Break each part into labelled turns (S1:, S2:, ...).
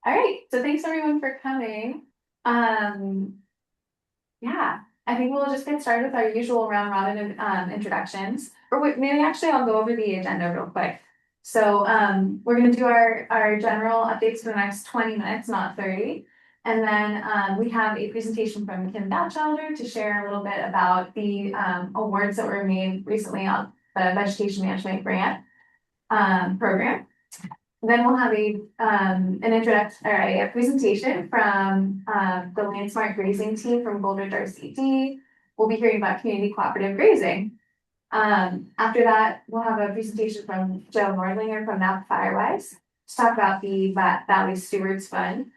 S1: All right, so thanks everyone for coming. Um, yeah, I think we'll just get started with our usual round robin of introductions. Or wait, maybe actually I'll go over the agenda real quick. So we're gonna do our general updates for the next 20 minutes, not 30. And then we have a presentation from Kim Batchelder to share a little bit about the awards that were made recently on the Vegetation Management Grant program. Then we'll have an introduction or a presentation from the Landsmart Grazing team from Goldridge RCD. We'll be hearing about community cooperative grazing. After that, we'll have a presentation from Joe Nordlinger from Napa Firewise to talk about the Valley Stewards Fund.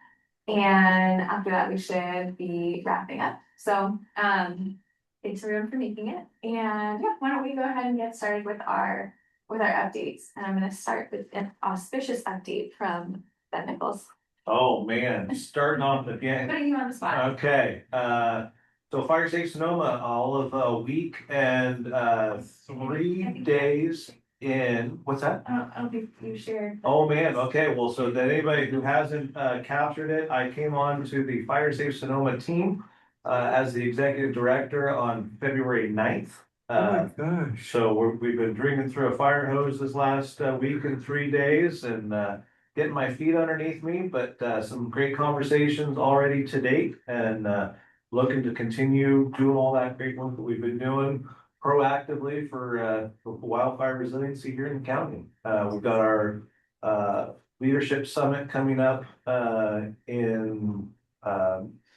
S1: And after that, we should be wrapping up. So thanks everyone for making it. And yeah, why don't we go ahead and get started with our updates. And I'm going to start with an auspicious update from Ben Nichols.
S2: Oh man, starting off again.
S1: Putting you on the spot.
S2: Okay, so Fire Safe Sonoma, all of a week and 3 days in, what's that?
S1: I don't think you shared.
S2: Oh man, okay, well, so that anybody who hasn't captured it, I came on to the Fire Safe Sonoma team as the executive director on February 9th.
S3: Oh my gosh.
S2: So we've been drinking through a fire hose this last week and 3 days and getting my feet underneath me, but some great conversations already to date and looking to continue doing all that great work that we've been doing proactively for wildfire resiliency here in the county. We've got our leadership summit coming up in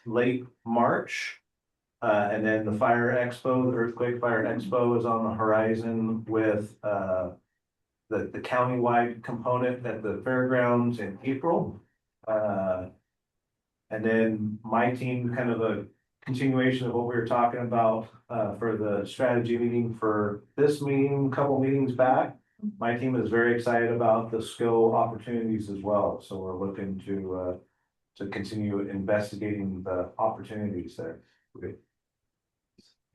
S2: late March. And then the Fire Expo, the Earthquake Fire Expo is on the horizon with the countywide component at the fairgrounds in April. And then my team, kind of a continuation of what we were talking about for the strategy meeting for this meeting, a couple meetings back. My team is very excited about the skill opportunities as well. So we're looking to continue investigating the opportunities there.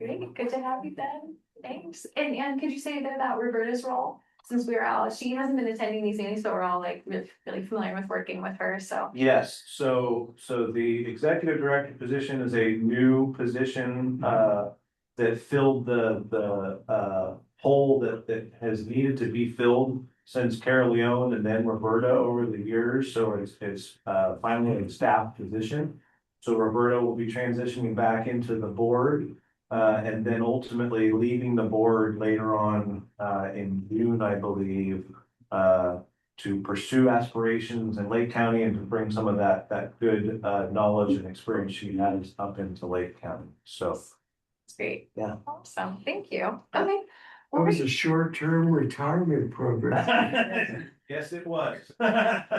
S1: Great, good to have you, Ben. Thanks. And could you say a bit about Roberta's role? Since we were all, she hasn't been attending these meetings, but we're all like really familiar with working with her. So
S2: yes, so the executive director position is a new position that filled the hole that has needed to be filled since Carol Leone and then Roberta over the years. So it's finally a staff position. So Roberta will be transitioning back into the board. And then ultimately leaving the board later on in June, I believe, to pursue aspirations in Lake County and to bring some of that good knowledge and experience she has up into Lake County. So
S1: it's great.
S2: Yeah.
S1: Awesome. Thank you. Okay.
S3: That was a short-term retirement program.
S2: Yes, it was.
S1: Well,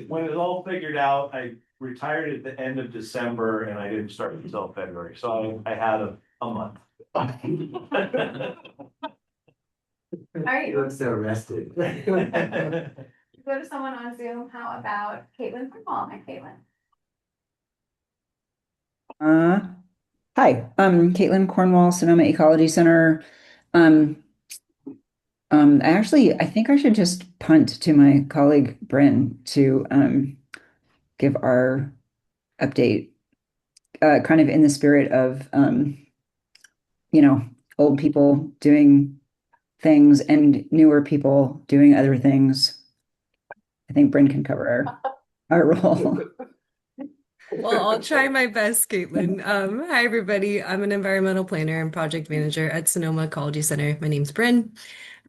S2: when it all figured out, I retired at the end of December and I didn't start until February. So I had a month.
S1: all right.
S3: You look so rested.
S1: Go to someone on Zoom. How about Caitlin Cornwall? Hi, Caitlin.
S4: Hi, Caitlin Cornwall, Sonoma Ecology Center. I think I should just punt to my colleague Bryn to give our update, kind of in the spirit of old people doing things and newer people doing other things. I think Bryn can cover our role.
S5: Well, I'll try my best, Caitlin. Hi, everybody. I'm an environmental planner and project manager at Sonoma Ecology Center. My name's Bryn.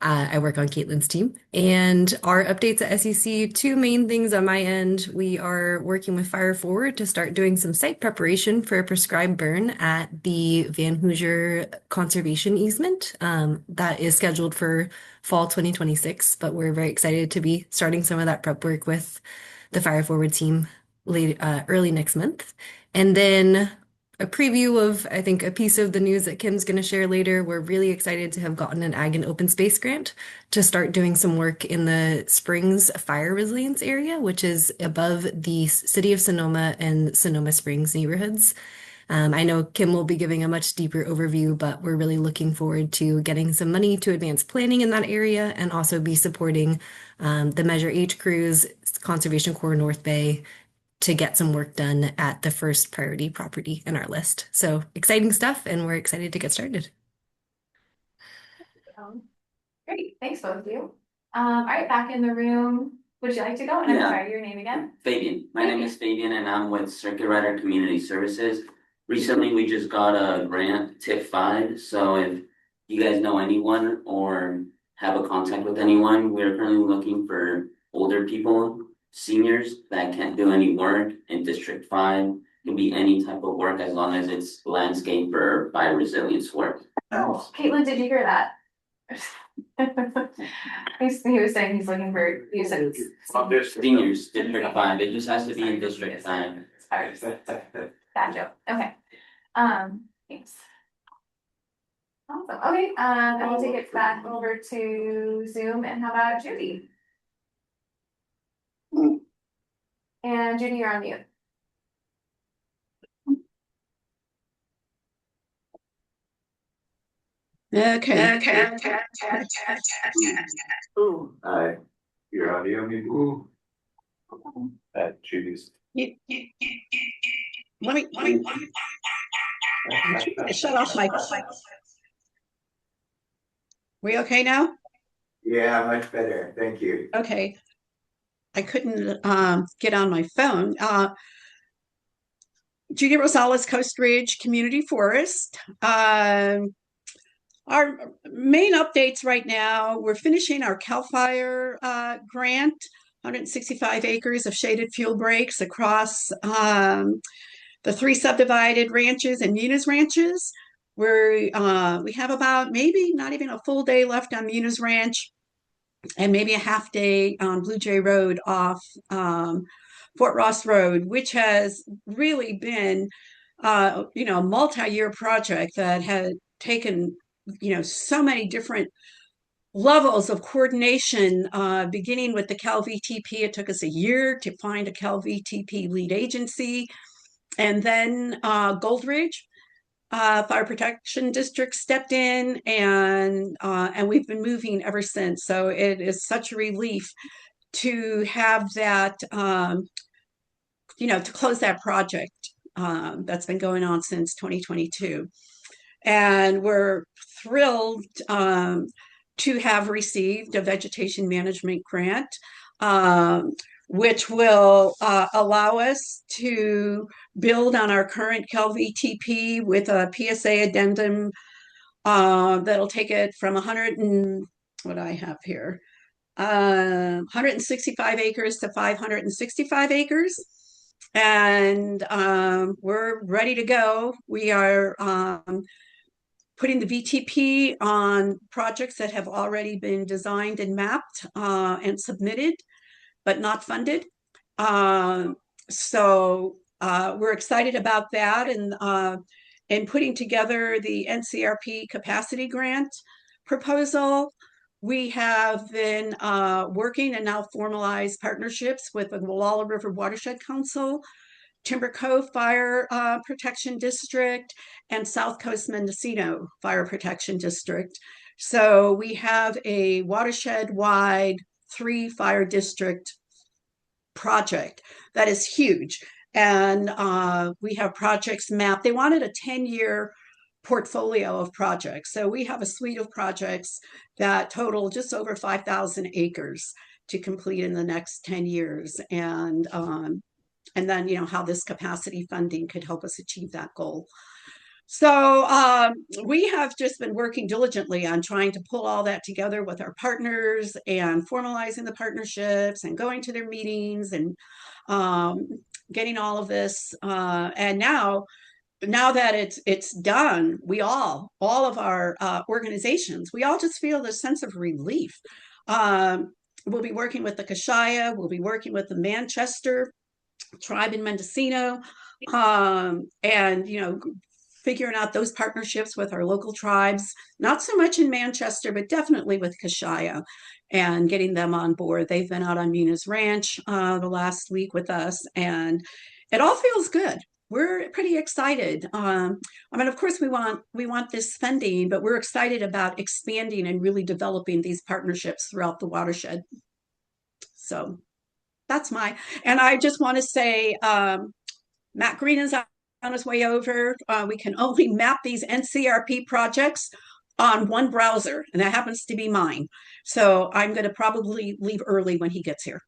S5: I work on Caitlin's team. And our updates at SEC, two main things on my end. We are working with Fire Forward to start doing some site preparation for a prescribed burn at the Van Hoosier Conservation Easement. That is scheduled for fall 2026, but we're very excited to be starting some of that prep work with the Fire Forward team early next month. And then a preview of, I think, a piece of the news that Kim's going to share later. We're really excited to have gotten an Ag and Open Space grant to start doing some work in the Springs fire resilience area, which is above the city of Sonoma and Sonoma Springs neighborhoods. I know Kim will be giving a much deeper overview, but we're really looking forward to getting some money to advance planning in that area and also be supporting the Measure H crews, Conservation Corps North Bay, to get some work done at the first priority property in our list. So exciting stuff, and we're excited to get started.
S1: Great, thanks both of you. All right, back in the room. Would you like to go? And I'm
S6: Yeah.
S1: sorry, your name again?
S6: Fabian. My name is Fabian and I'm with Circuit Rider Community Services. Recently, we just got a grant, TIP 5. So if you guys know anyone or have a contact with anyone, we're currently looking for older people, seniors that can't do any work in District 5. It can be any type of work as long as it's landscape or fire resilience work.
S1: Oh, Caitlin, did you hear that? He was saying he's looking for, you said it's.
S6: Seniors, District 5. It just has to be in District 5.
S1: Gotcha, okay. Thanks. Awesome, okay, then we'll take it back over to Zoom, and how about Judy? And Judy, you're on mute.
S7: Okay.
S2: Your audio, maybe? Judy's.
S7: Let me shut off my. We okay now?
S3: Yeah, much better. Thank you.
S7: Okay. I couldn't get on my phone. Judy Rosales, Coast Ridge Community Forest. Our main updates right now, we're finishing our CAL FIRE grant, 165 acres of shaded fuel breaks across the 3 subdivided ranches and Muna's ranches. We have about maybe not even a full day left on Muna's ranch, and maybe a half day on Blue Jay Road off Fort Ross Road, which has really been a multi-year project that had taken so many different levels of coordination, beginning with the Cal VTP. It took us a year to find a Cal VTP lead agency, and then Goldridge Fire Protection District stepped in, and we've been moving ever since. So it is such a relief to have that, to close that project that's been going on since 2022. And we're thrilled to have received a vegetation management grant, which will allow us to build on our current Cal VTP with a PSA addendum that'll take it from 165 acres to 565 acres. And we're ready to go. We are putting the VTP on projects that have already been designed and mapped and submitted, but not funded. So we're excited about that, and putting together the NCRP capacity grant proposal. We have been working and now formalized partnerships with the Walla River Watershed Council, Timber Cove Fire Protection District, and South Coast Mendocino Fire Protection District. So we have a watershed-wide 3 fire district project that is huge. And we have projects mapped. They wanted a 10-year portfolio of projects. So we have a suite of projects that total just over 5,000 acres to complete in the next 10 years. And then, how this capacity funding could help us achieve that goal. So we have just been working diligently on trying to pull all that together with our partners and formalizing the partnerships and going to their meetings and getting all of this. And now that it's done, all of our organizations, we all just feel this sense of relief. We'll be working with the Kashaya, we'll be working with the Manchester tribe in Mendocino, and figuring out those partnerships with our local tribes, not so much in Manchester, but definitely with Kashaya, and getting them on board. They've been out on Muna's Ranch the last week with us, and it all feels good. we're pretty excited. I mean, of course, we want this funding, but we're excited about expanding and really developing these partnerships throughout the watershed. So that's and I just want to say, Matt Green is on his way over. We can only map these NCRP projects on one browser, and that happens to be mine. So I'm going to probably leave early when he gets here.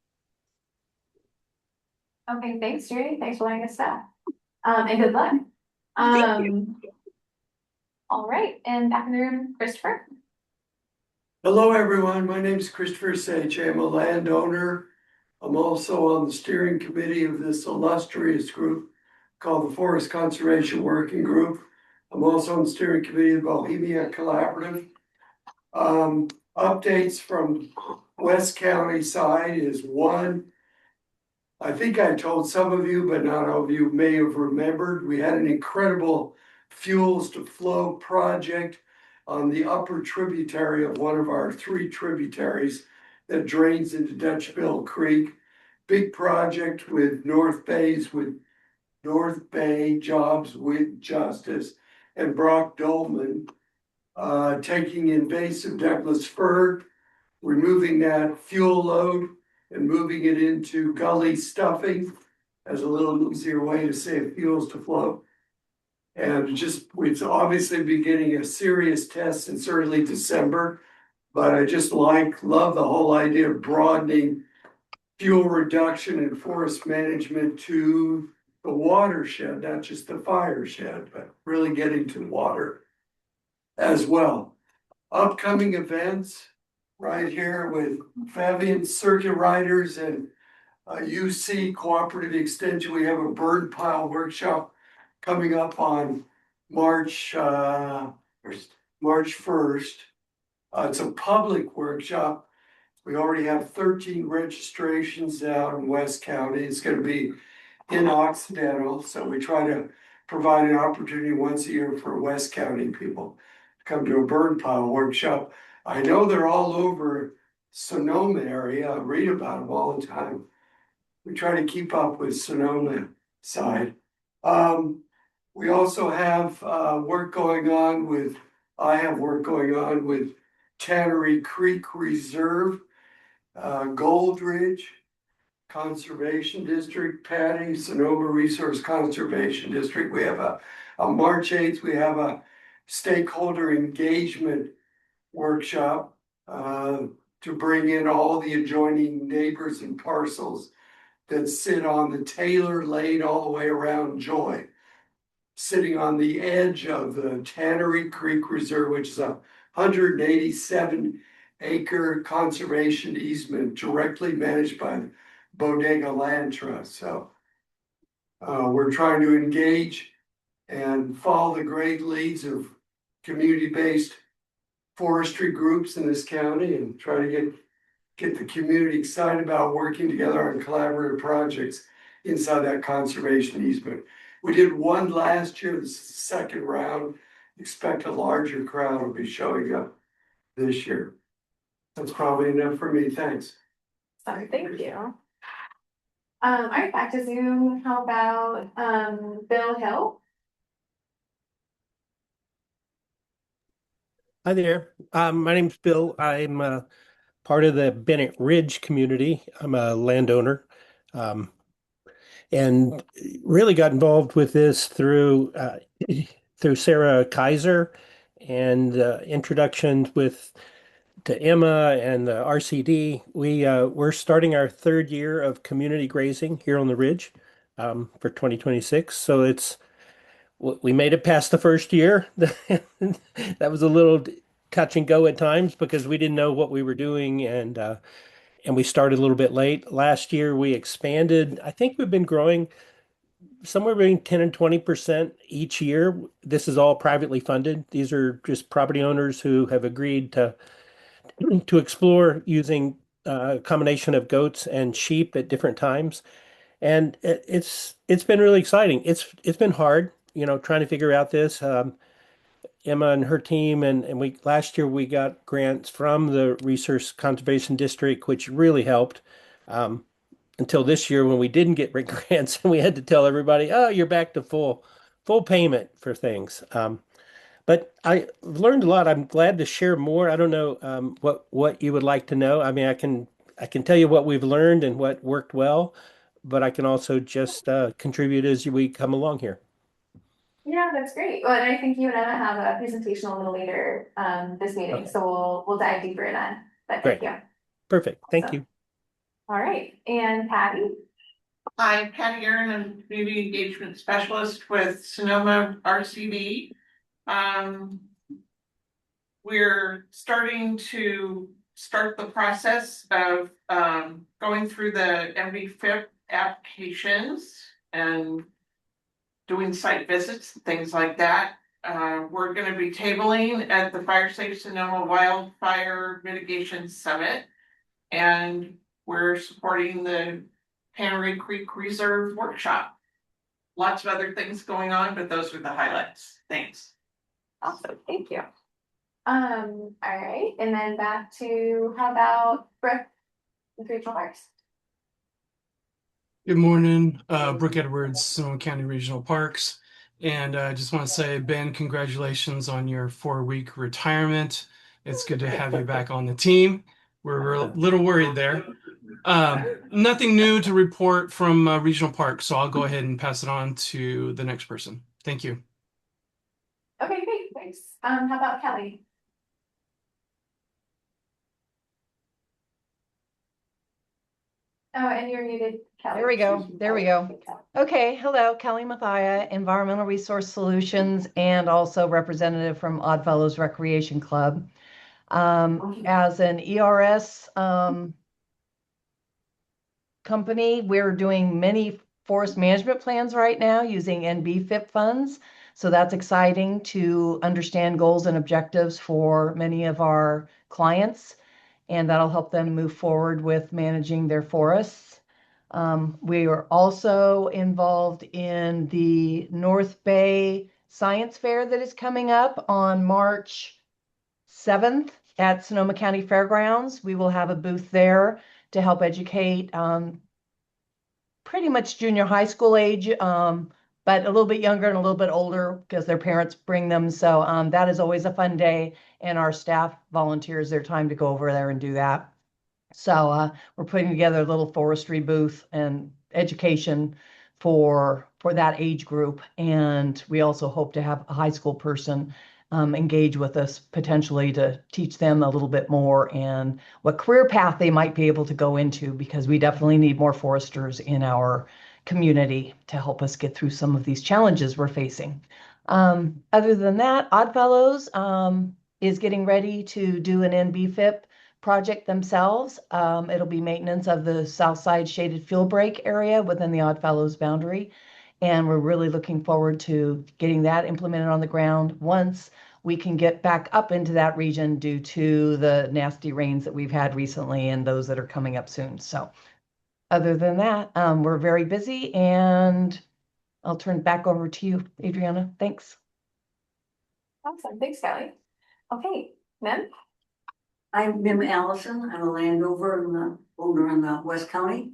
S1: Okay, thanks, Jerry. Thanks for letting us know. And good luck.
S7: Thank you.
S1: All right, and back in the room, Christopher.
S3: Hello, everyone. My name is Christopher Sage. I'm a landowner. I'm also on the steering committee of this illustrious group called the Forest Conservation Working Group. I'm also on the steering committee of the Bohemia Collaborative. Updates from West County side is one. I think I told some of you, but not all of you may have remembered, we had an incredible Fuels to Flow project on the upper tributary of one of our 3 tributaries that drains into Dutch Mill Creek. Big project with North Bay Jobs with Justice and Brock Dolman, taking invasive Douglas fir, removing that fuel load and moving it into gully stuffing as a little easier way to save fuels to flow. And it's obviously beginning a serious test in early December, but I just love the whole idea of broadening fuel reduction and forest management to the watershed, not just the fire shed, but really getting to water as well. Upcoming events right here with Fabian Circuit Riders and UC Cooperative Extension. We have a burn pile workshop coming up on March 1st. It's a public workshop. We already have 13 registrations out in West County. It's going to be in Occidental, so we try to provide an opportunity once a year for West County people to come to a burn pile workshop. I know they're all over Sonoma area. I read about them all the time. We try to keep up with Sonoma side. We also have work going on with, I have work going on with Tannery Creek Reserve, Gold Ridge Conservation District, Patty, Sonoma Resource Conservation District. We have on March 8th, we have a stakeholder engagement workshop to bring in all the adjoining neighbors and parcels that sit on the Taylor Lane all the way around Joy, sitting on the edge of the Tannery Creek Reserve, which is a 187-acre conservation easement directly managed by the Bodega Land Trust. So we're trying to engage and follow the great leads of community-based forestry groups in this county and try to get the community excited about working together on collaborative projects inside that conservation easement. We did one last year. This is the second round. Expect a larger crowd will be showing up this year. That's probably enough for me. Thanks.
S1: Sorry, thank you. All right, back to Zoom. How about Bill Hill?
S8: Hi there. My name's Bill. I'm part of the Bennett Ridge community. I'm a landowner, and really got involved with this through Sarah Kaiser and introductions to Emma and the RCD. We're starting our 3rd year of community grazing here on the Ridge for 2026. So we made it past the first year. That was a little touch and go at times because we didn't know what we were doing, and we started a little bit late. Last year we expanded. I think we've been growing somewhere between 10 and 20% each year. This is all privately funded. These are just property owners who have agreed to explore using a combination of goats and sheep at different times. And it's been really exciting. It's been hard, trying to figure out this. Emma and her team, and we last year we got grants from the Resource Conservation District, which really helped. until this year when we didn't get grants and we had to tell everybody, oh, you're back to full payment for things. But I've learned a lot. I'm glad to share more. I don't know what you would like to know. I mean, I can tell you what we've learned and what worked well, but I can also just contribute as we come along here.
S1: Yeah, that's great. Well, and I think you and Emma have a presentation a little later this meeting,
S8: Okay.
S1: so we'll dive deeper in that. But
S8: Great.
S1: thank you.
S8: Perfect. Thank
S1: Awesome.
S8: you.
S1: All right, and Patty.
S9: Hi, Patty Aaron, I'm Community Engagement Specialist with Sonoma RCD. We're starting to start the process of going through the MBFIP applications and doing site visits, things like that. We're going to be tabling at the Fire Safe Sonoma Wildfire Mitigation Summit, and we're supporting the Tannery Creek Reserve Workshop. Lots of other things going on, but those are the highlights. Thanks.
S1: Awesome, thank you. All right, and then back to how about Brooke with Regional Parks?
S10: Good morning, Brooke Edwards, Sonoma County Regional Parks. And I just want to say, Ben, congratulations on your 4-week retirement. It's good to have you back on the team. We're a little worried there. Nothing new to report from Regional Parks, so I'll go ahead and pass it on to the next person. Thank you.
S1: Okay, great, thanks. How about Kelly? Oh, and you're muted, Kelly.
S11: There we go. There we go. Okay, hello, Kelly Mathia, Environmental Resource Solutions, and also representative from Oddfellows Recreation Club. As an ERS company, we're doing many forest management plans right now using NBFIP funds. So that's exciting to understand goals and objectives for many of our clients, and that'll help them move forward with managing their forests. We are also involved in the North Bay Science Fair that is coming up on March 7th at Sonoma County Fairgrounds. We will have a booth there to help educate pretty much junior high school age, but a little bit younger and a little bit older because their parents bring them. So that is always a fun day, and our staff volunteers their time to go over there and do that. So we're putting together a little forestry booth and education for that age group. And we also hope to have a high school person engage with us potentially to teach them a little bit more and what career path they might be able to go into, because we definitely need more foresters in our community to help us get through some of these challenges we're facing. Other than that, Oddfellows is getting ready to do an NBFIP project themselves. It'll be maintenance of the south side shaded fuel break area within the Oddfellows boundary. And we're really looking forward to getting that implemented on the ground once we can get back up into that region due to the nasty rains that we've had recently and those that are coming up soon. So other than that, we're very busy, and I'll turn it back over to you, Adriana. Thanks.
S1: Awesome, thanks, Kelly. Okay, Mem?
S12: I'm Mim Allison. I'm a landowner in the West County.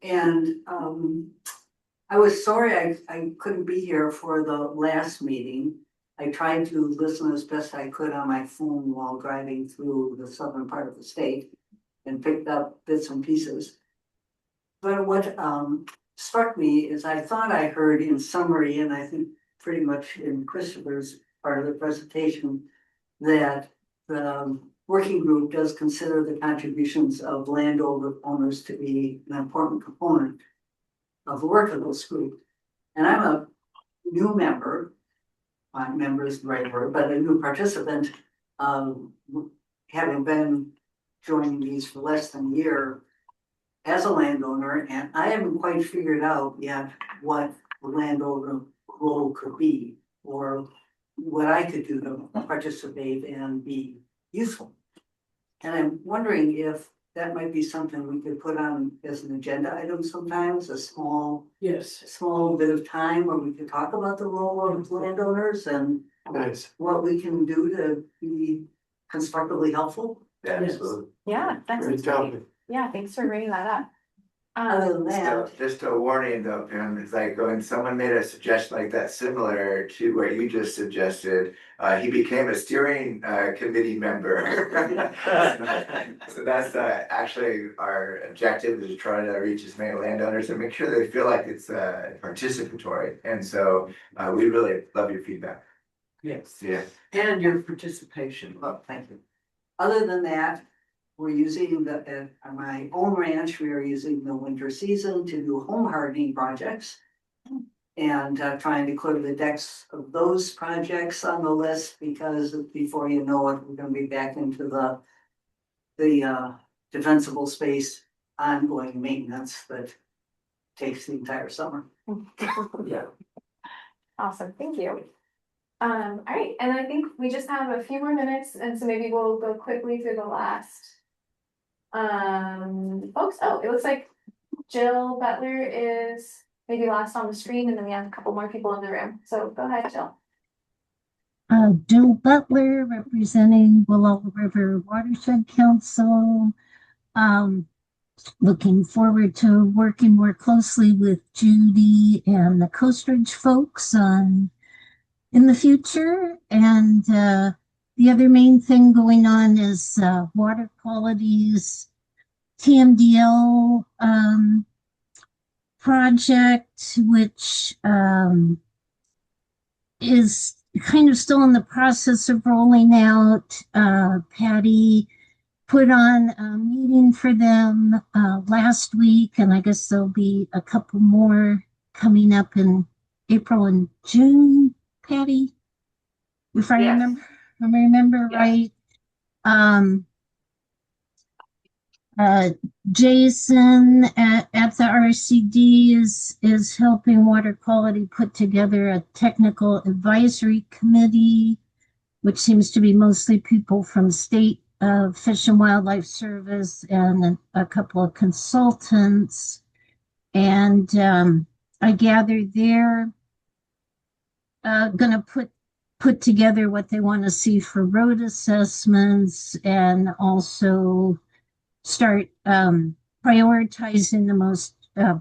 S12: And I was sorry I couldn't be here for the last meeting. I tried to listen as best I could on my phone while driving through the southern part of the state and picked up bits and pieces. But what struck me is I thought I heard in summary, and I think pretty much in Christopher's part of the presentation, that the working group does consider the contributions of landowners to be an important component of the work of this group. And I'm a new member, member is the right word, but a new participant, having been joining these for less than a year as a landowner, and I haven't quite figured out yet what the landowner role could be or what I could do to participate and be useful. And I'm wondering if that might be something we could put on as an agenda item sometimes, a small bit of time where we could talk about the role of landowners and what we can do to be constructively helpful.
S1: Yeah, that's great. Yeah, thanks for bringing that up.
S12: Other than that,
S13: Just a warning though, Pam, it's like when someone made a suggestion like that, similar to what you just suggested, he became a steering committee member. So that's actually our objective, is to try to reach as many landowners and make sure they feel like it's participatory. And so we really love your feedback.
S12: yes,
S13: Yeah.
S12: and your participation. Oh, thank you. Other than that, we're using on my own ranch, we are using the winter season to do home hardening projects. And trying to clear the decks of those projects on the list, because before you know it, we're gonna be back into the defensible space ongoing maintenance that takes the entire summer. Yeah.
S1: Awesome, thank you. All right, and I think we just have a few more minutes, and so maybe we'll go quickly through the last. Folks, oh, it looks like Jill Butler is maybe last on the screen, and then we have a couple more people in the room. So go ahead, Jill.
S14: Jill Butler, representing Willow River Watershed Council. Looking forward to working more closely with Judy and the Coast Ridge folks in the future. And the other main thing going on is water qualities TMDL project, which is kind of still in the process of rolling out. Patty put on a meeting for them last week, and I guess there'll be a couple more coming up in April and June, Patty, if I remember right. Jason at the RCD is helping water quality put together a technical advisory committee, which seems to be mostly people from state Fish and Wildlife Service and a couple of consultants. And I gather they're gonna put together what they want to see for road assessments, and also start prioritizing the most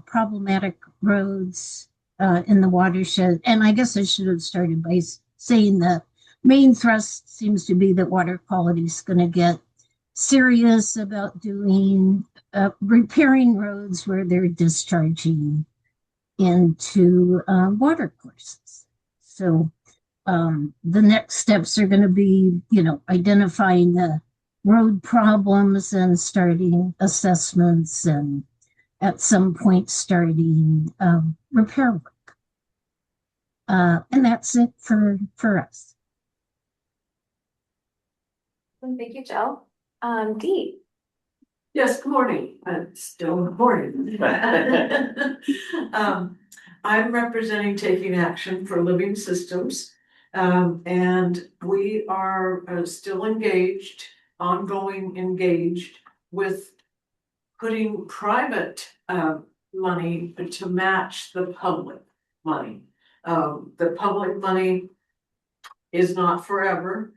S14: problematic roads in the watershed. And I guess I should have started by saying the main thrust seems to be that water quality is going to get serious about doing repairing roads where they're discharging into water courses. So the next steps are going to be, identifying the road problems and starting assessments, and at some point starting repair work. And that's it for us.
S1: Thank you, Jill. Dee.
S15: Yes, good morning. Still good morning. I'm representing Taking Action for Living Systems. And we are still ongoing engaged with putting private money to match the public money. The public money is not forever,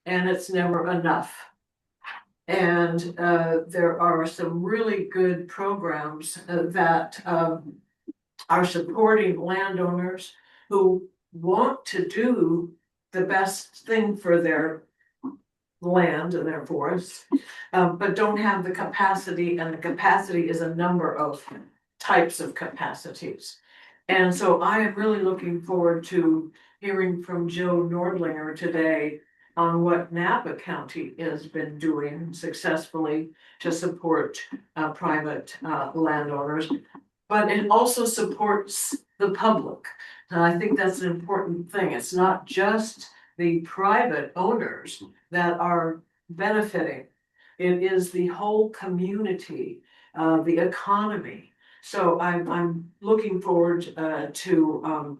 S15: and it's never enough. And there are some really good programs that are supporting landowners who want to do the best thing for their land and their forests, but don't have the capacity, and the capacity is a number of types of capacities. And so I am really looking forward to hearing from Joe Nordlinger today on what Napa County has been doing successfully to support private landowners, but it also supports the public. And I think that's an important thing. It's not just the private owners that are benefiting. It is the whole community, the economy. So I'm looking forward to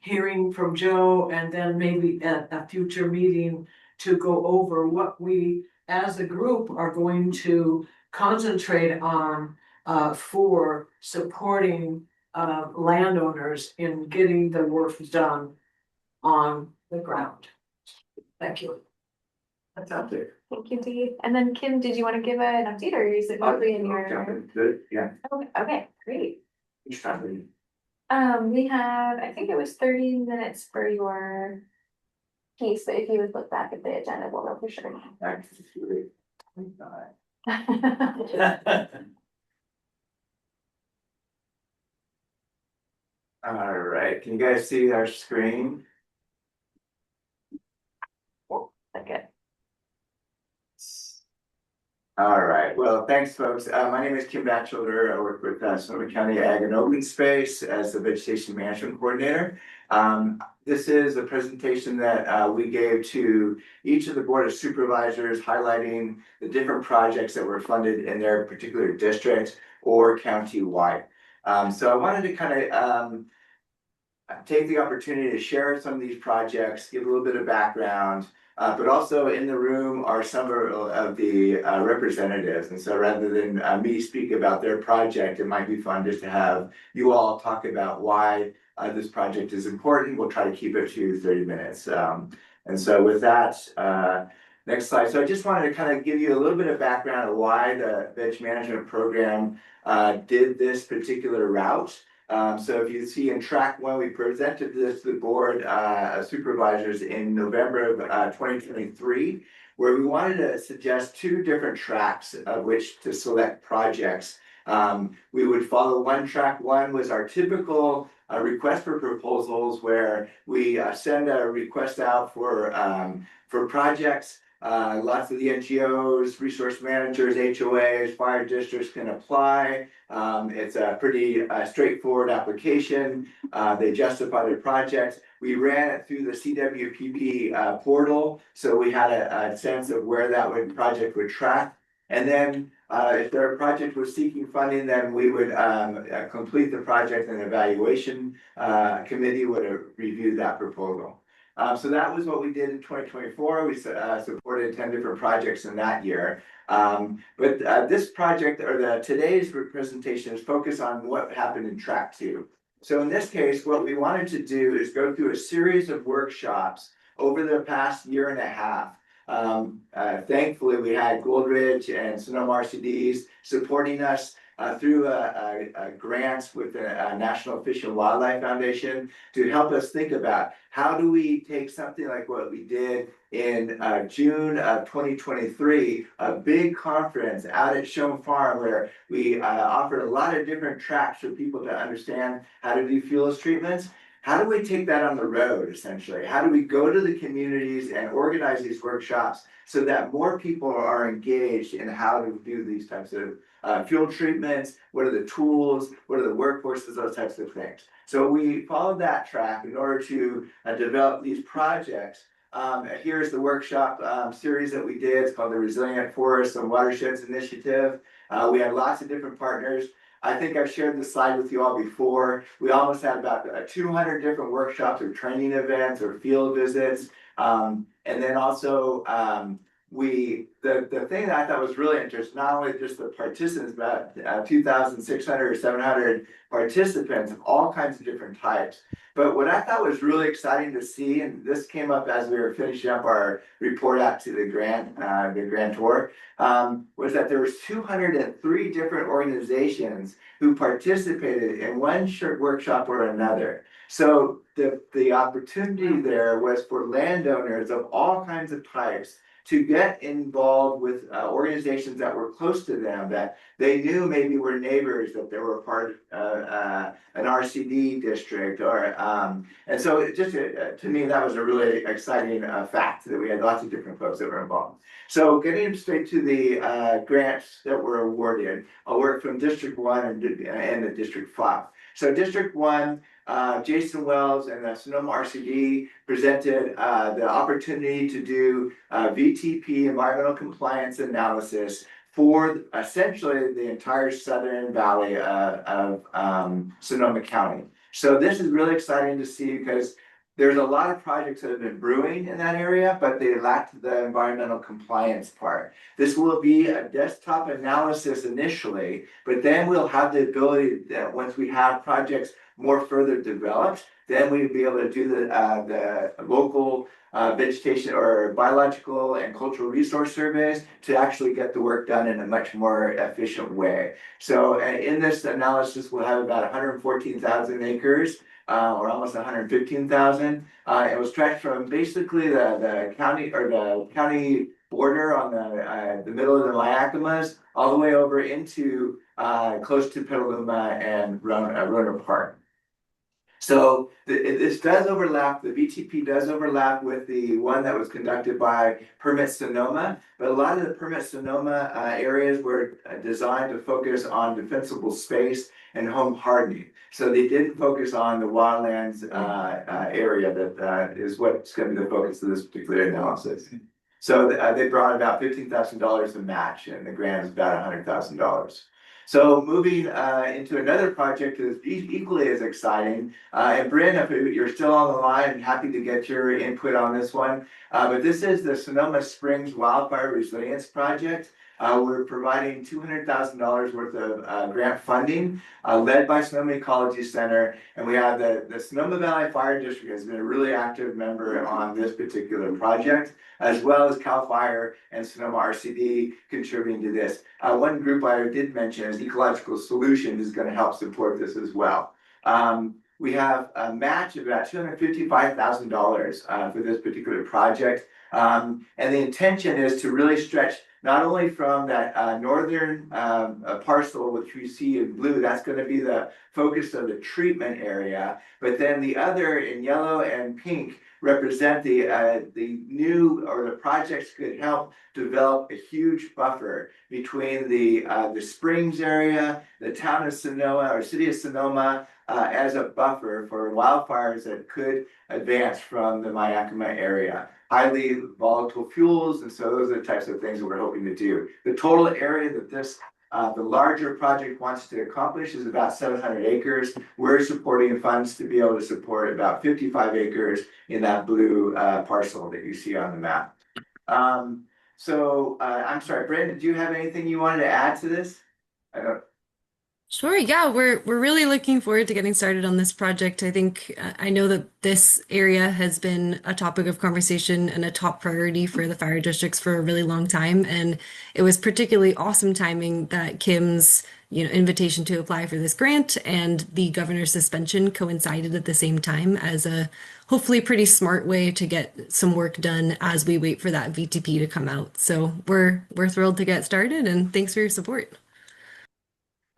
S15: hearing from Joe, and then maybe at a future meeting to go over what we as a group are going to concentrate on for supporting landowners in getting the work done on the ground. Thank you.
S13: That's out there.
S1: Thank you, Dee. And then Kim, did you want to give an update or is it mostly in your?
S13: Good, yeah.
S1: Okay, great.
S13: Each time.
S1: We have, I think it was 30 minutes for your case, but if you would look back at the agenda, we'll know for sure.
S13: All right, can you guys see our screen?
S1: Okay.
S13: All right, well, thanks, folks. My name is Kim Batchelder. I work with Sonoma County Ag and Open Space as the Vegetation Management Coordinator. This is a presentation that we gave to each of the Board of Supervisors, highlighting the different projects that were funded in their particular district or county-wide. So I wanted to kind of take the opportunity to share some of these projects, give a little bit of background, but also in the room are some of the representatives. And so rather than me speak about their project, it might be fun just to have you all talk about why this project is important. We'll try to keep it to 30 minutes. And so with that, next slide. So I just wanted to kind of give you a little bit of background of why the Veg Management Program did this particular route. So if you see in track 1, we presented this to the board of supervisors in November of 2023, where we wanted to suggest 2 different tracks of which to select projects. We would follow track 1 was our typical request for proposals, where we send a request out for projects. Lots of the NGOs, resource managers, HOAs, fire districts can apply. It's a pretty straightforward application. They justify their projects. We ran it through the CWPP portal, so we had a sense of where that project would track. And then if their project was seeking funding, then we would complete the project, and evaluation committee would review that proposal. So that was what we did in 2024. We supported 10 different projects in that year. But this project, or today's presentation, is focused on what happened in track 2. So in this case, what we wanted to do is go through a series of workshops over the past year and a half. Thankfully, we had Goldridge and Sonoma RCDs supporting us through grants with the National Fish and Wildlife Foundation to help us think about how do we take something like what we did in June of 2023, a big conference out at Schoen Farm, where we offered a lot of different tracks for people to understand how to do fuels treatments. How do we take that on the road, essentially? How do we go to the communities and organize these workshops so that more people are engaged in how to do these types of fuel treatments? What are the tools? What are the workforces? Those types of things. So we followed that track in order to develop these projects. Here's the workshop series that we did. It's called the Resilient Forests and Watersheds Initiative. We had lots of different partners. I think I've shared this slide with you all before. We almost had about 200 different workshops or training events or field visits. And then also the thing that I thought was really interesting, not only just the participants, but 2,600 or 700 participants of all kinds of different types. But what I thought was really exciting to see, and this came up as we were finishing up our report out to the grantor, was that there was 203 different organizations who participated in one workshop or another. So the opportunity there was for landowners of all kinds of types to get involved with organizations that were close to them, that they knew maybe were neighbors, that they were part of an RCD district, or and so it just to me that was a really exciting fact that we had lots of different folks that were involved. So getting straight to the grants that were awarded, I'll work from District 1 and the District 5. So District 1, Jason Wells and the Sonoma RCD presented the opportunity to do VTP, environmental compliance analysis, for essentially the entire southern valley of Sonoma County. So this is really exciting to see, because there's a lot of projects that have been brewing in that area, but they lacked the environmental compliance part. This will be a desktop analysis initially, but then we'll have the ability that once we have projects more further developed, then we'd be able to do the local vegetation or biological and cultural resource surveys to actually get the work done in a much more efficient way. So in this analysis, we'll have about 114,000 acres, or almost 115,000. It was stretched from basically the county border on the middle of the Mayacamas all the way over into close to Petaluma and Roner Park. So this does overlap, the VTP does overlap with the one that was conducted by Permit Sonoma, but a lot of the Permit Sonoma areas were designed to focus on defensible space and home hardening. So they didn't focus on the wildlands area that is what's going to be the focus of this particular analysis. So they brought about $15,000 to match, and the grant is about $100,000. So moving into another project that is equally as exciting, and Bryn, if you're still on the line, I'm happy to get your input on this one. But this is the Sonoma Springs Wildfire Resilience Project. We're providing $200,000 worth of grant funding led by Sonoma Ecology Center. And we have the Sonoma Valley Fire District has been a really active member on this particular project, as well as CAL FIRE and Sonoma RCD contributing to this. One group I did mention is Ecological Solutions is going to help support this as well. We have a match of about $255,000 for this particular project. And the intention is to really stretch not only from that northern parcel, which we see in blue, that's going to be the focus of the treatment area, but then the other in yellow and pink represent the new, or the projects could help develop a huge buffer between the Springs area, the town of Sonoma or city of Sonoma, as a buffer for wildfires that could advance from the Mayakama area. Highly volatile fuels, and so those are the types of things that we're hoping to do. The total area that this the larger project wants to accomplish is about 700 acres. We're supporting funds to be able to support about 55 acres in that blue parcel that you see on the map. I'm sorry, Brandon, do you have anything you wanted to add to this? I don't.
S5: Sure, yeah, we're really looking forward to getting started on this project. I think I know that this area has been a topic of conversation and a top priority for the fire districts for a really long time, and it was particularly awesome timing that Kim's invitation to apply for this grant and the governor's suspension coincided at the same time as a hopefully pretty smart way to get some work done as we wait for that VTP to come out. So we're thrilled to get started, and thanks for your support.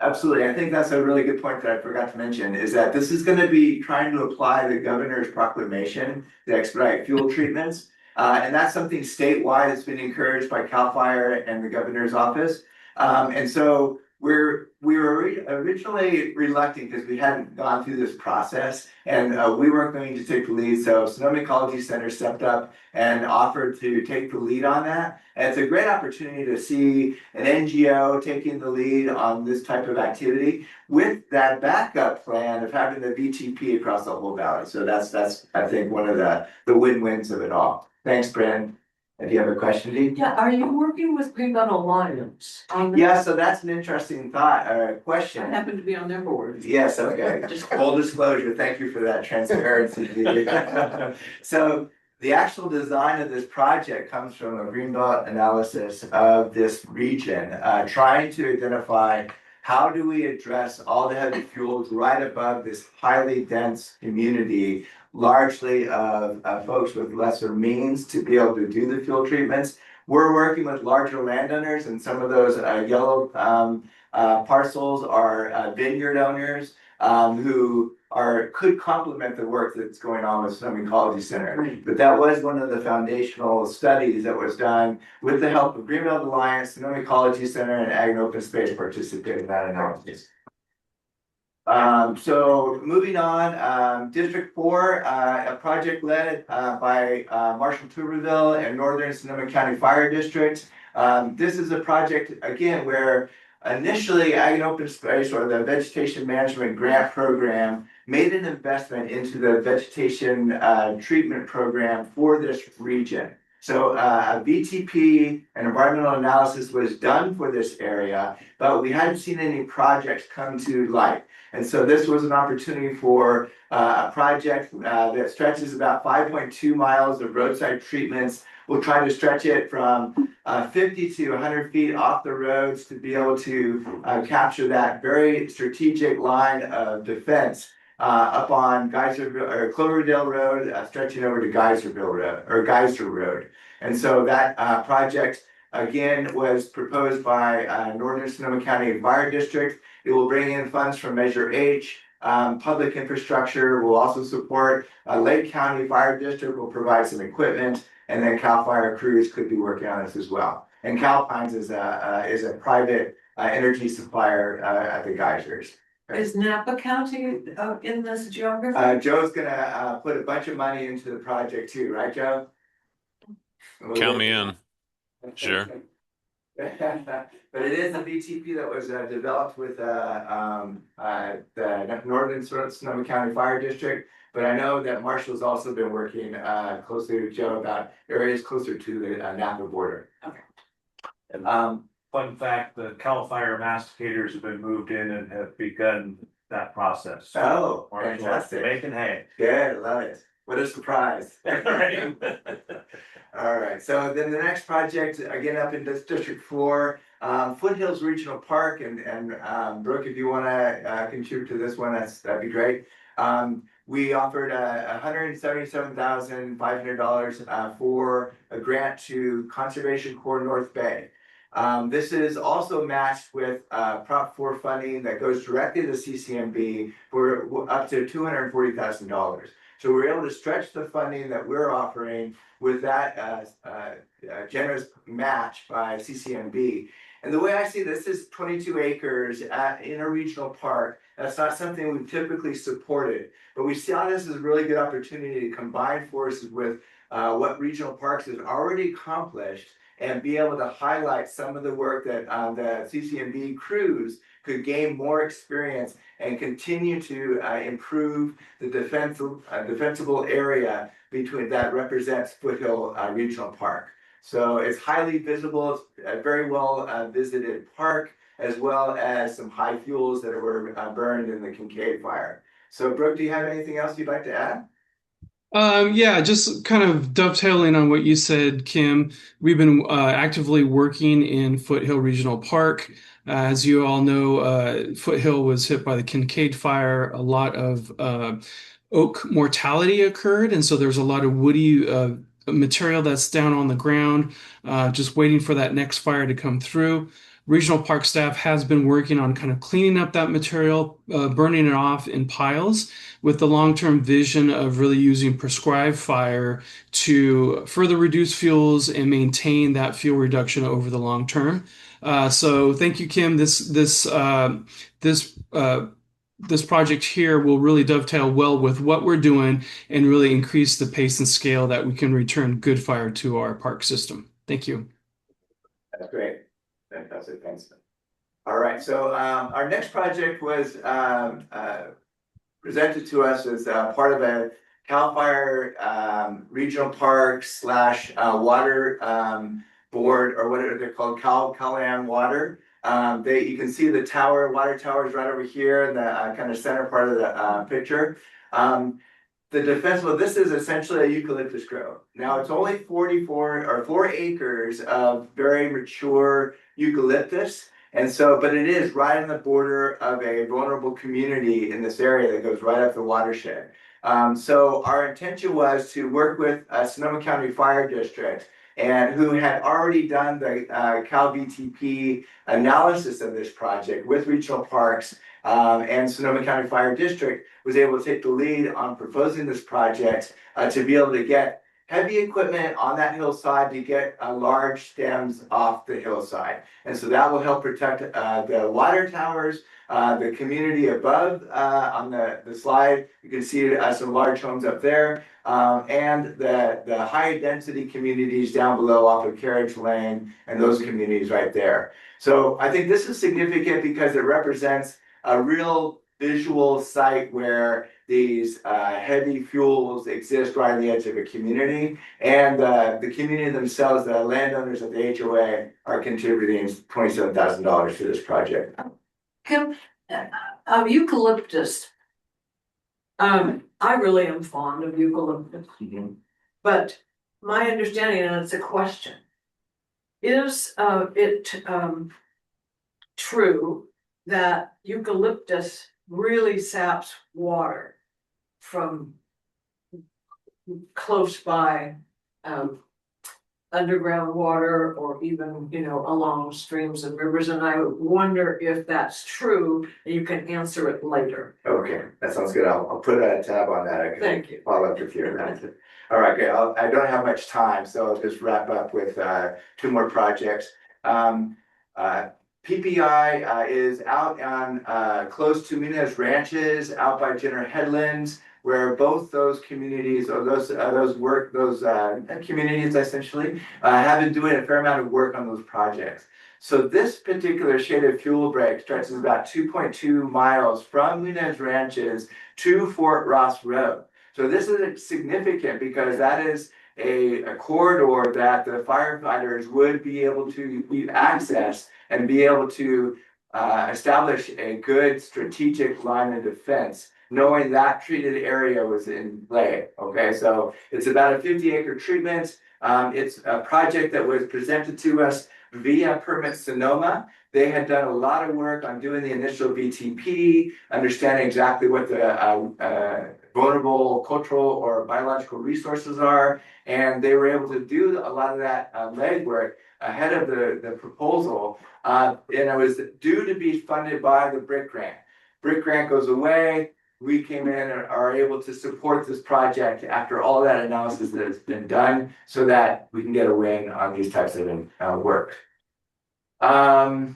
S13: Absolutely. I think that's a really good point that I forgot to mention, is that this is going to be trying to apply the governor's proclamation to expedite fuel treatments. And that's something statewide that's been encouraged by CAL FIRE and the governor's office. And so we were originally reluctant because we hadn't gone through this process, and we weren't going to take the lead. So Sonoma Ecology Center stepped up and offered to take the lead on that. And it's a great opportunity to see an NGO taking the lead on this type of activity with that backup plan of having the VTP across the whole valley. So that's I think one of the win-wins of it all. Thanks, Bryn. Do you have a question, Dee?
S15: Yeah, are you working with Greenbelt Alliance?
S13: Yeah, so that's an interesting question.
S15: I happen to be on their board.
S13: Yes, okay. Just full disclosure. Thank you for that transparency. So the actual design of this project comes from a Greenbelt analysis of this region, trying to identify how do we address all the heavy fuels right above this highly dense community, largely of folks with lesser means to be able to do the fuel treatments. We're working with larger landowners, and some of those yellow parcels are vineyard owners who could complement the work that's going on with Sonoma Ecology Center. But that was one of the foundational studies that was done with the help of Greenbelt Alliance, Sonoma Ecology Center, and Ag and Open Space participated in that analysis. So moving on, District 4, a project led by Marshall Tuberville and Northern Sonoma County Fire District. This is a project, again, where initially Ag and Open Space, or the Vegetation Management Grant Program, made an investment into the vegetation treatment program for this region. So a VTP, an environmental analysis was done for this area, but we hadn't seen any projects come to light. And so this was an opportunity for a project that stretches about 5.2 miles of roadside treatments. We'll try to stretch it from 50 to 100 feet off the roads to be able to capture that very strategic line of defense up on Geyserville or Cloverdale Road, stretching over to Geyserville Road or Geyser Road. And so that project again was proposed by Northern Sonoma County Fire District. It will bring in funds from Measure H. Public infrastructure will also support. Lake County Fire District will provide some equipment, and then CAL FIRE crews could be working on this as well. And Calpines is a private energy supplier at the geysers.
S15: Is Napa County in this geography?
S13: Joe's gonna put a bunch of money into the project too, right, Joe?
S16: Count me in. Sure.
S13: But it is a VTP that was developed with the Northern Sonoma County Fire District. But I know that Marshall's also been working closely with Joe about areas closer to the Napa border.
S15: Okay.
S2: And fun fact, the CAL FIRE masticators have been moved in and have begun that process.
S13: Oh,
S2: Marshall,
S13: fantastic.
S2: making hay.
S13: Good, love it. What a surprise.
S2: Right.
S13: All right, so then the next project, again, up in District 4, Foothills Regional Park, and Brooke, if you wanna contribute to this one, that'd be great. We offered $177,500 for a grant to Conservation Corps North Bay. This is also matched with Prop 4 funding that goes directly to CCMB for up to $240,000. So we're able to stretch the funding that we're offering with that generous match by CCMB. And the way I see this is 22 acres in a regional park. That's not something we've typically supported, but we saw this as a really good opportunity to combine forces with what regional parks has already accomplished and be able to highlight some of the work that the CCMB crews could gain more experience and continue to improve the defensible area between that represents Foothill Regional Park. So it's highly visible, it's a very well visited park, as well as some high fuels that were burned in the Kincaid fire. So Brooke, do you have anything else you'd like to add?
S10: Yeah, just kind of dovetailing on what you said, Kim. We've been actively working in Foothill Regional Park. As you all know, Foothill was hit by the Kincaid fire. A lot of oak mortality occurred, and so there's a lot of woody material that's down on the ground, just waiting for that next fire to come through. Regional Park staff has been working on kind of cleaning up that material, burning it off in piles, with the long-term vision of really using prescribed fire to further reduce fuels and maintain that fuel reduction over the long term. So thank you, Kim. This project here will really dovetail well with what we're doing and really increase the pace and scale that we can return good fire to our park system. Thank you.
S13: That's great. Fantastic, thanks. All right, so our next project was presented to us as part of a CAL FIRE regional park / water board, or what are they called, CalAm Water. You can see the water tower is right over here in the kind of center part of the picture. The defensible, this is essentially a eucalyptus grove. Now it's only 4 acres of very mature eucalyptus. And so, but it is right on the border of a vulnerable community in this area that goes right up the watershed. So our intention was to work with Sonoma County Fire District, and who had already done the Cal VTP analysis of this project with regional parks, and Sonoma County Fire District was able to take the lead on proposing this project to be able to get heavy equipment on that hillside to get large stems off the hillside. And so that will help protect the water towers, the community above on the slide. You can see some large homes up there, and the high density communities down below off of Carriage Lane and those communities right there. So I think this is significant because it represents a real visual site where these heavy fuels exist right on the edge of a community, and the community themselves, the landowners of the HOA, are contributing $27,000 to this project.
S15: Kim, eucalyptus. I really am fond of eucalyptus, but my understanding, and it's a question, is it true that eucalyptus really saps water from close by underground water, or even, you know, along streams and rivers? And I wonder if that's true, and you can answer it later.
S13: Okay, that sounds good. I'll put a tab on that. I can
S15: Thank you.
S13: follow up with you on that. All right, okay. I don't have much time, so I'll just wrap up with 2 more projects. PPI is out on close to Mina's Ranches, out by Jenner Headlands, where both those communities, or those communities essentially, have been doing a fair amount of work on those projects. So this particular shaded fuel break stretches about 2.2 miles from Mina's Ranches to Fort Ross Road. So this is significant because that is a corridor that the firefighters would be able to access and be able to establish a good strategic line of defense, knowing that treated area was in play. Okay, so it's about a 50-acre treatment. It's a project that was presented to us via Permit Sonoma. They had done a lot of work on doing the initial VTP, understanding exactly what the vulnerable cultural or biological resources are, and they were able to do a lot of that legwork ahead of the proposal, and it was due to be funded by the BRIC grant. BRIC grant goes away. We came in and are able to support this project after all that analysis that has been done, so that we can get a win on these types of work. The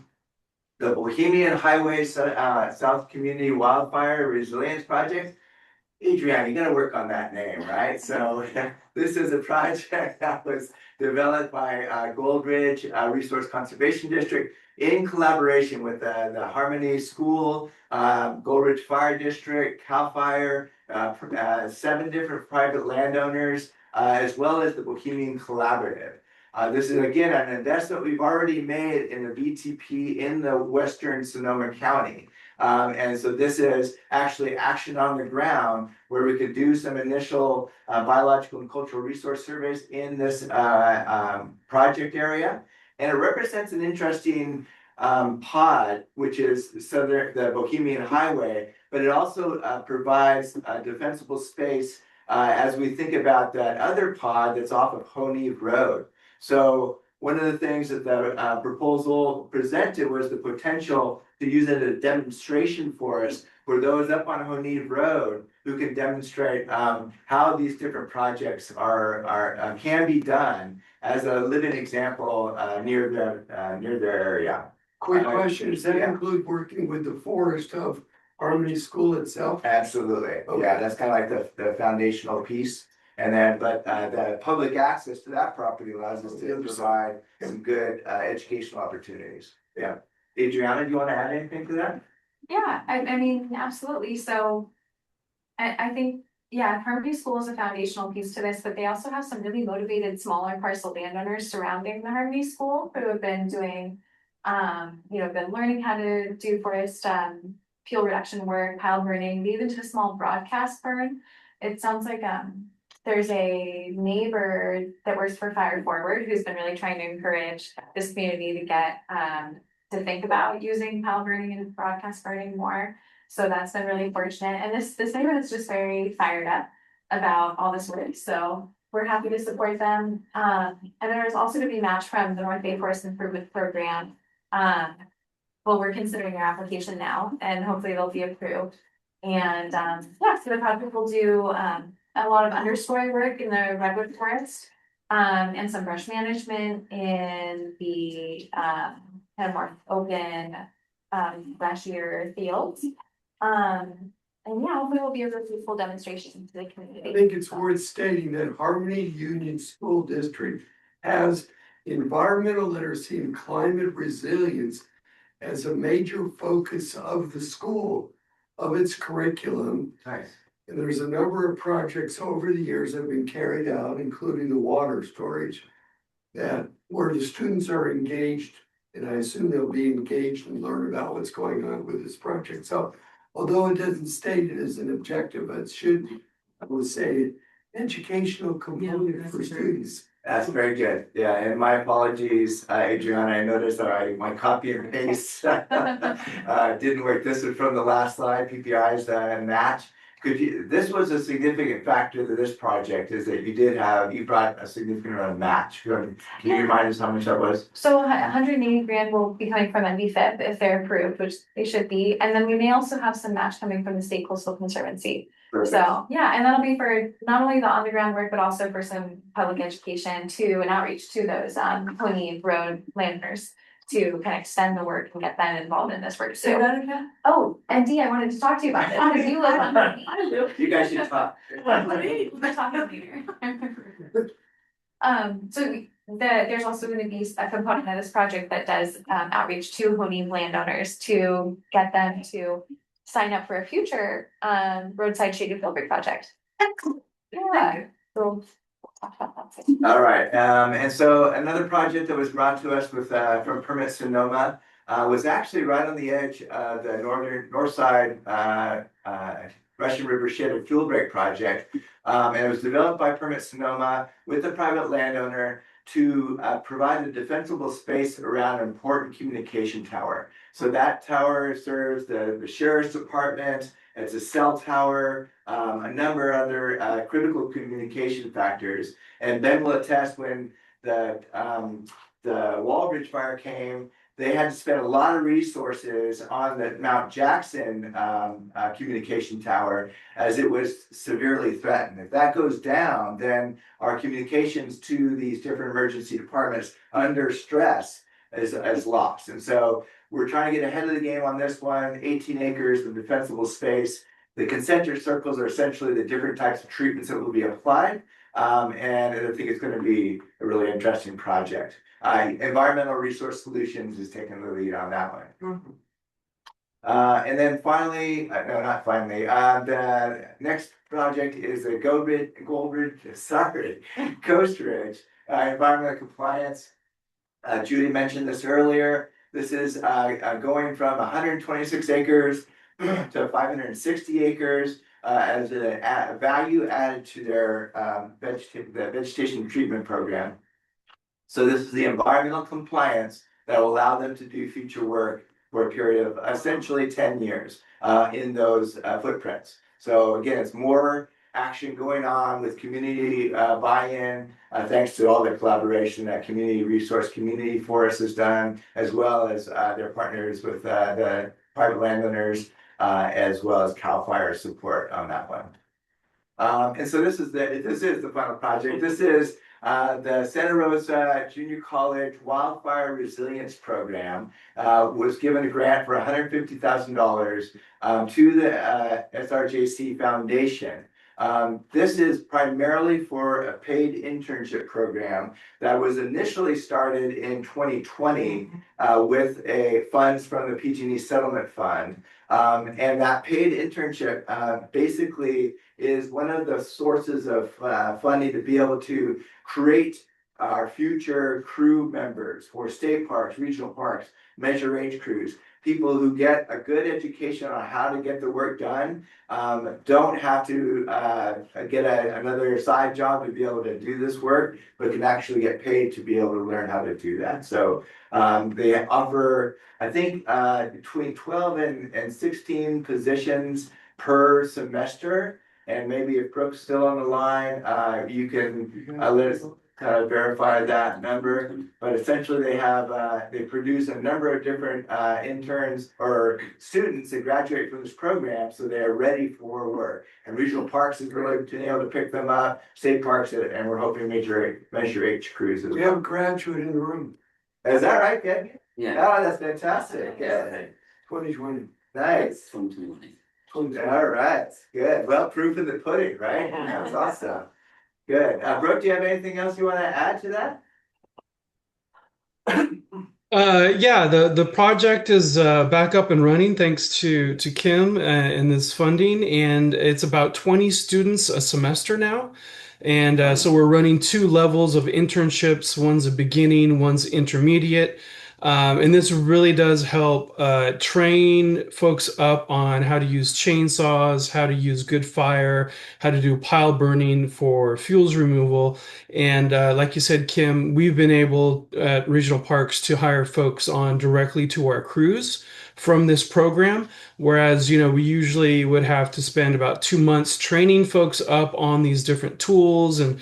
S13: Bohemian Highway South Community Wildfire Resilience Project. Adrian, you gotta work on that name, right? So this is a project that was developed by Gold Ridge Resource Conservation District in collaboration with the Harmony School, Gold Ridge Fire District, CAL FIRE, 7 different private landowners, as well as the Bohemian Collaborative. This is again an investment we've already made in the VTP in the western Sonoma County. And so this is actually action on the ground where we could do some initial biological and cultural resource surveys in this project area. And it represents an interesting pod, which is the Bohemian Highway, but it also provides a defensible space as we think about that other pod that's off of Honeve Road. So one of the things that the proposal presented was the potential to use it as a demonstration for us, for those up on Honeve Road who can demonstrate how these different projects can be done as a living example near their area.
S3: Quick question, does that include working with the forest of Harmony School itself?
S13: Absolutely,
S3: Okay.
S13: Yeah, that's kind of like the foundational piece. And then, but the public access to that property allows us to provide some good educational opportunities. Yeah. Adriana, do you want to add anything to that?
S1: Yeah, I mean, absolutely. So I think, yeah, Harmony School is a foundational piece to this, but they also have some really motivated smaller parcel landowners surrounding the Harmony School who have been doing, been learning how to do forest fuel reduction work, pile burning. They even did a small broadcast burn. It sounds like there's a neighbor that works for Fire Forward who's been really trying to encourage this community to get to think about using pile burning and broadcast burning more. So that's been really fortunate. And this neighborhood is just very fired up about all this work. So we're happy to support them. And there's also to be match from the North Bay Forest Improvement Program. Well, we're considering your application now, and hopefully they'll be approved. And so the project will do a lot of understory work in the redwood forest, and some brush management in the kind of more open, brushier fields. And hopefully we'll be a really fruitful demonstration to the community.
S3: I think it's worth stating that Harmony Union School District has environmental literacy and climate resilience as a major focus of the school. of its curriculum.
S13: Nice.
S3: And there's a number of projects over the years that have been carried out, including the water storage, that where the students are engaged, and I assume they'll be engaged and learn about what's going on with this project. So although it doesn't state it as an objective, it should, I would say, educational component for students.
S13: That's very good. Yeah, and my apologies, Adriana, I noticed that my copy and paste didn't work. This is from the last slide, PPI's match. This was a significant factor to this project, is that you brought a significant amount of match. Can you remind us how much that was?
S1: So 180 grand will be coming from NBFIP if they're approved, which they should be. And then we may also have some match coming from the State Coastal Conservancy.
S13: Perfect.
S1: So, yeah, and that'll be for not only the underground work, but also for some public education to and outreach to those Pony Road landowners to kind of extend the work and get them involved in this work.
S15: Say
S1: So,
S15: that again?
S1: oh, and Dee, I wanted to talk to you about this because you live on Pony.
S13: You guys should talk.
S1: We're talking later. So there's also gonna be a component of this project that does outreach to Honey landowners to get them to sign up for a future roadside shaded filbert project. Yeah, so we'll talk about that soon.
S13: All right, and so another project that was brought to us with from Permit Sonoma was actually right on the edge of the north side Russian River Shaded Fuel Break project. And it was developed by Permit Sonoma with a private landowner to provide a defensible space around an important communication tower. So that tower serves the sheriff's department. It's a cell tower, a number of other critical communication factors. And Ben will attest, when the Wallbridge fire came, they had to spend a lot of resources on the Mount Jackson communication tower, as it was severely threatened. If that goes down, then our communications to these different emergency departments under stress is lost. And so we're trying to get ahead of the game on this one. 18 acres of defensible space. The concentric circles are essentially the different types of treatments that will be applied. And I think it's going to be a really interesting project. Environmental Resource Solutions is taking the lead on that one. And then finally, no, not finally, the next project is a Coast Ridge environmental compliance. Judy mentioned this earlier. This is going from 126 acres to 560 acres as a value added to their vegetation treatment program. So this is the environmental compliance that will allow them to do future work for a period of essentially 10 years in those footprints. So again, it's more action going on with community buy-in, thanks to all the collaboration that Community Forest has done, as well as their partners with the private landowners, as well as CAL FIRE support on that one. And so this is the final project. This is the Santa Rosa Junior College Wildfire Resilience Program was given a grant for $150,000 to the SRJC Foundation. This is primarily for a paid internship program that was initially started in 2020 with funds from the PG&E Settlement Fund. And that paid internship basically is one of the sources of funding to be able to create our future crew members for state parks, regional parks, Measure H crews, people who get a good education on how to get the work done, don't have to get another side job to be able to do this work, but can actually get paid to be able to learn how to do that. So they offer, I think, between 12 and 16 positions per semester. And maybe if Brooke's still on the line, you can let us kind of verify that number. But essentially they produce a number of different interns or students that graduate from this program, so they are ready for work. And regional parks is really being able to pick them up, state parks, and we're hoping Measure H crews as well.
S3: We have a graduate in the room.
S13: Is that right, Ken?
S6: Yeah.
S13: Oh, that's fantastic. Yeah.
S3: 2020.
S13: Nice.
S6: 2020.
S13: All right, good. Well, proof in the pudding, right? That's awesome. Good. Brooke, do you have anything else you want to add to that?
S10: Yeah, the project is back up and running thanks to Kim and this funding, and it's about 20 students a semester now. And so we're running two levels of internships. One's a beginning, one's intermediate. And this really does help train folks up on how to use chainsaws, how to use good fire, how to do pile burning for fuels removal. And like you said, Kim, we've been able at regional parks to hire folks on directly to our crews from this program. Whereas, we usually would have to spend about 2 months training folks up on these different tools and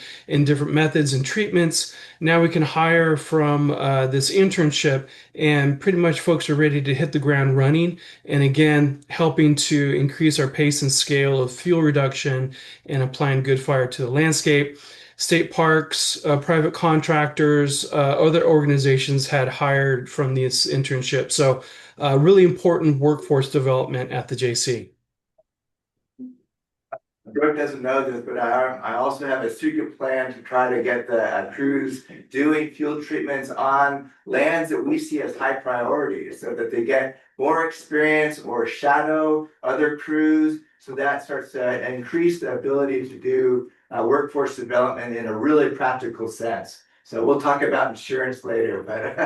S10: different methods and treatments. Now we can hire from this internship, and pretty much folks are ready to hit the ground running. And again, helping to increase our pace and scale of fuel reduction and applying good fire to the landscape. State parks, private contractors, other organizations had hired from this internship. So, really important workforce development at the JC.
S13: Brooke doesn't know this, but I also have a secret plan to try to get the crews doing field treatments on lands that we see as high priorities, so that they get more experience or shadow other crews. So that starts to increase the ability to do workforce development in a really practical sense. So we'll talk about insurance later, but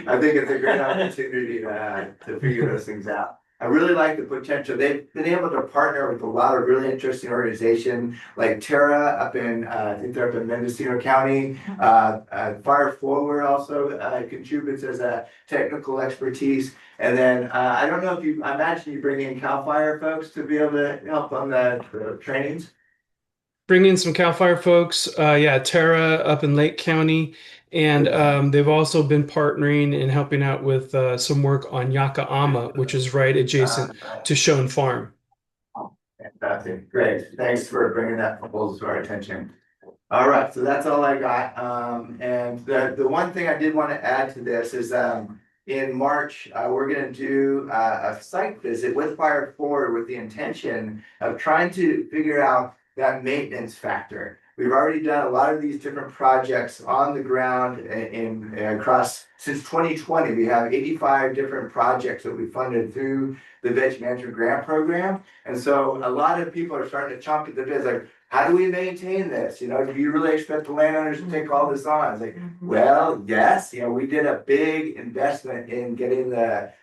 S13: I think it's a great opportunity to figure those things out. I really like the potential. They've been able to partner with a lot of really interesting organizations like Terra up in, I think they're up in Mendocino County. Fire Forward also contributes as a technical expertise. And then I don't know if I imagine you bring in CAL FIRE folks to be able to help on the trainings.
S10: Bring in some CAL FIRE folks. Yeah, Terra up in Lake County. And they've also been partnering and helping out with some work on Yaka'ama, which is right adjacent to Shone Farm.
S13: Fantastic. Great. Thanks for bringing that proposal to our attention. All right, so that's all I got. And the one thing I did want to add to this is in March, we're going to do a site visit with Fire Forward with the intention of trying to figure out that maintenance factor. We've already done a lot of these different projects on the ground across since 2020. We have 85 different projects that we funded through the Veg Management Grant Program. And so a lot of people are starting to chomp at the bit, like, how do we maintain this? Do you really expect the landowners to take all this on? It's like, well, yes, we did a big investment in getting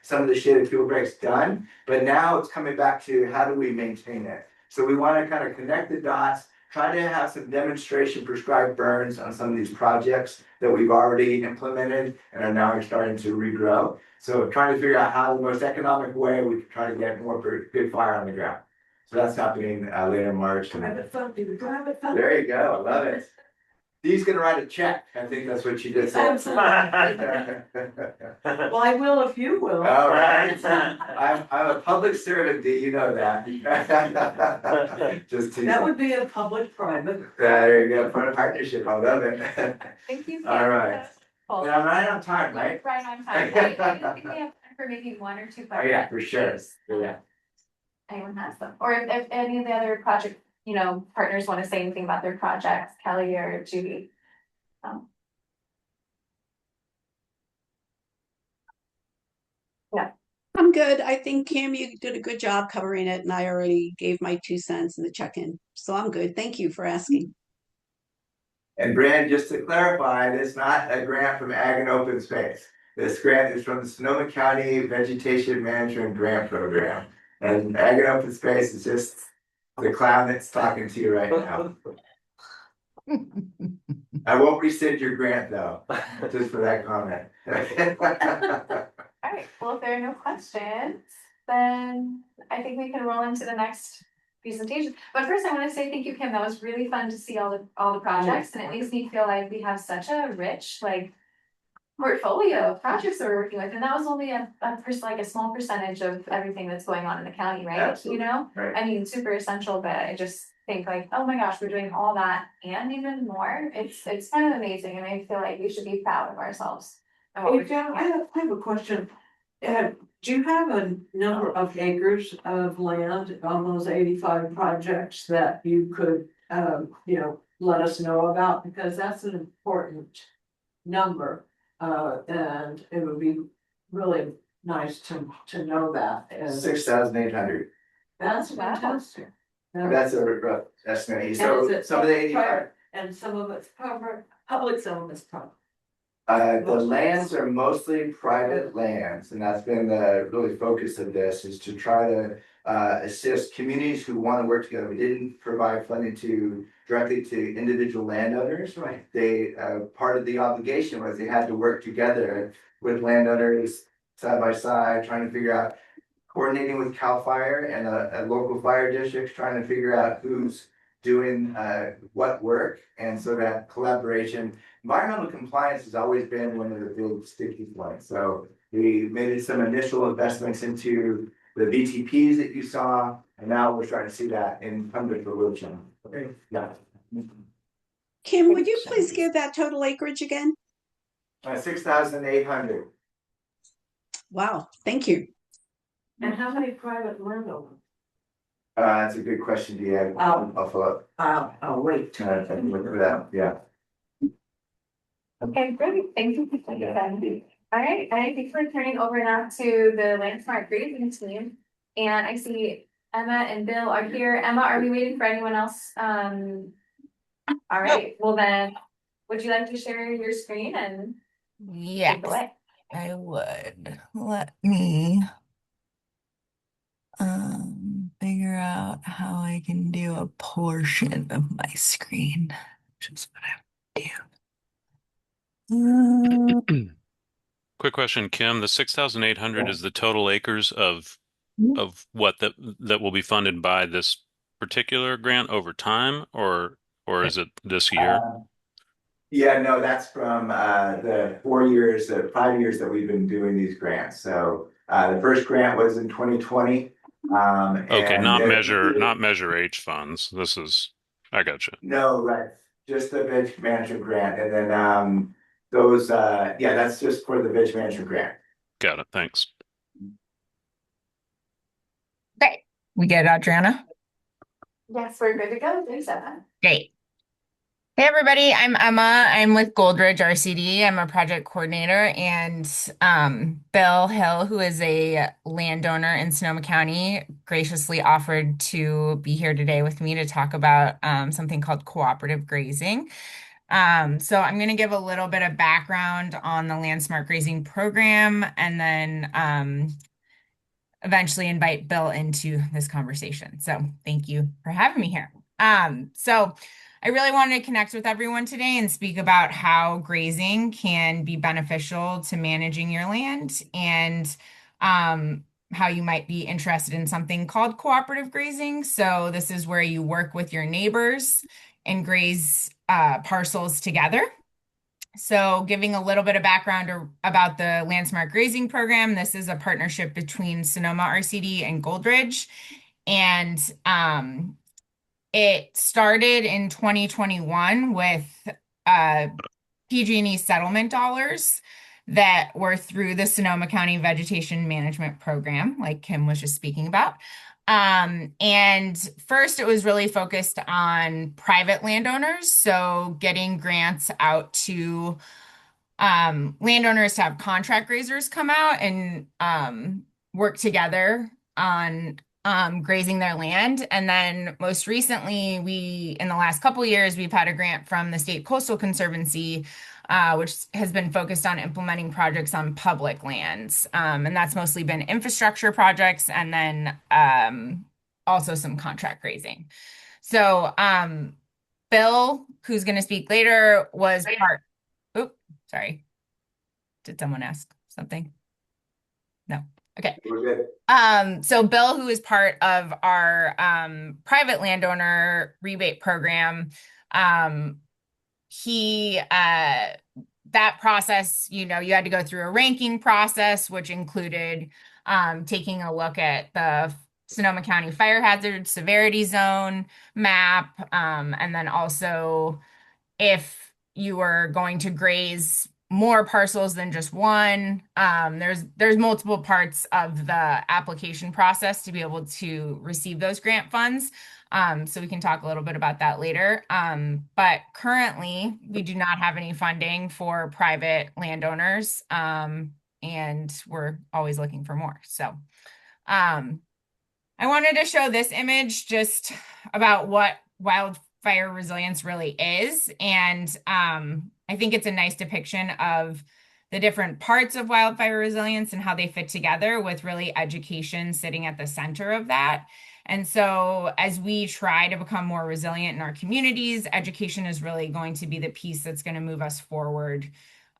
S13: some of the shaded fuel breaks done, but now it's coming back to how do we maintain it? So we want to kind of connect the dots, try to have some demonstration prescribed burns on some of these projects that we've already implemented and are now starting to regrow. So trying to figure out how the most economic way we can try to get more good fire on the ground. So that's happening later in March.
S15: Private funding, private funding.
S13: There you go, I love it. He's gonna write a check. I think that's what you just said.
S15: Absolutely. Well, I will if you will.
S13: All right. I'm a public servant, you know that. Just teasing.
S15: That would be a public-private.
S13: There you go, for a partnership, I love it.
S1: Thank you.
S13: All right.
S1: Cool.
S13: And I'm right on time, right?
S1: Right on time. I think we have time for maybe one or two
S13: Oh,
S1: questions.
S13: yeah, for sure. Yeah.
S1: Anyone has them, or if any of the other project, partners want to say anything about their projects, Kelly or Judy. Yeah.
S7: I'm good. I think, Kim, you did a good job covering it, and I already gave my 2 cents in the check-in. So I'm good. Thank you for asking.
S13: And Brand, just to clarify, it's not a grant from Ag and Open Space. This grant is from the Sonoma County Vegetation Management Grant Program. And Ag and Open Space is just the clown that's talking to you right now. I won't rescind your grant though, just for that comment.
S1: All right, well, if there are no questions, then I think we can roll into the next presentation. But first I want to say thank you, Kim. That was really fun to see all the projects, and it makes me feel like we have such a rich portfolio of projects that we're working with, and that was only a small percentage of everything that's going on in the county, right?
S13: Absolutely. Right.
S1: I mean, super essential, but I just think oh my gosh, we're doing all that and even more. It's kind of amazing, and I feel like we should be proud of ourselves.
S15: Hey, Jen, I have a question. Do you have a number of acres of land on those 85 projects that you could, let us know about? Because that's an important number. And it would be really nice to know that. And
S13: 6,800.
S15: that's fantastic.
S13: That's a rough estimate.
S15: And
S13: So
S15: is it
S13: some of the 85.
S15: private? And some of it's public, some of it's private.
S13: The lands are mostly private lands, and that's been the really focus of this, is to try to assist communities who want to work together. We didn't provide funding directly to individual landowners.
S15: Right.
S13: They part of the obligation was they had to work together with landowners side by side, trying to figure out, coordinating with CAL FIRE and a local fire districts, trying to figure out who's doing what work, and so that collaboration. Environmental compliance has always been one of the big sticky points. So we made some initial investments into the VTPs that you saw, and now we're starting to see that come to fruition. Okay. Yeah.
S7: Kim, would you please give that total acreage again?
S13: 6,800.
S7: Wow, thank you.
S15: And how many private landowners?
S13: That's a good question, Deanne. I'll follow up.
S15: I'll wait.
S13: I can look for that. Yeah.
S1: Okay, great. Thank you for that. All right, I think we're turning over now to the Landsmart Grazing team. And I see Emma and Bill are here. Emma, are we waiting for anyone else? All right, well then, would you like to share your screen and
S17: Yes,
S1: take away?
S17: I would. Let me figure out how I can do a portion of my screen, which is what I do.
S16: Quick question, Kim. The 6,800 is the total acres of what that will be funded by this particular grant over time, or is it this year?
S13: Yeah, no, that's from the 5 years that we've been doing these grants. So the first grant was in 2020.
S16: Okay,
S13: and
S16: not measure H funds. I got you.
S13: No, right. Just the veg management grant, and then those that's just for the veg management grant.
S16: Got it. Thanks.
S17: Okay, we get Adriana.
S1: Yes, we're good to go. Thanks, Emma.
S17: Great. Hey everybody, I'm Emma. I'm with Goldridge RCD. I'm a project coordinator, and Bill Hill, who is a landowner in Sonoma County, graciously offered to be here today with me to talk about something called cooperative grazing. So I'm going to give a little bit of background on the Landsmart Grazing program, and then eventually invite Bill into this conversation. So thank you for having me here. So I really wanted to connect with everyone today and speak about how grazing can be beneficial to managing your land, and how you might be interested in something called cooperative grazing. So this is where you work with your neighbors and graze parcels together. So giving a little bit of background about the Landsmart Grazing Program, this is a partnership between Sonoma RCD and Goldridge. And it started in 2021 with PG&E settlement dollars that were through the Sonoma County Vegetation Management Program, like Kim was just speaking about. And first it was really focused on private landowners, so getting grants out to landowners to have contract grazers come out and work together on grazing their land. And then most recently, in the last couple of years, we've had a grant from the State Coastal Conservancy, which has been focused on implementing projects on public lands. And that's mostly been infrastructure projects, and then also some contract grazing. So Bill, who's going to speak later, was part. Oop, sorry. Did someone ask something? No. Okay. So Bill, who is part of our private landowner rebate program, he that process, you had to go through a ranking process, which included taking a look at the Sonoma County Fire Hazard Severity Zone map, and then also if you were going to graze more parcels than just one. There's multiple parts of the application process to be able to receive those grant funds. So we can talk a little bit about that later. But currently, we do not have any funding for private landowners, and we're always looking for more. So I wanted to show this image just about what wildfire resilience really is. And I think it's a nice depiction of the different parts of wildfire resilience and how they fit together, with really education sitting at the center of that. And so as we try to become more resilient in our communities, education is really going to be the piece that's going to move us forward,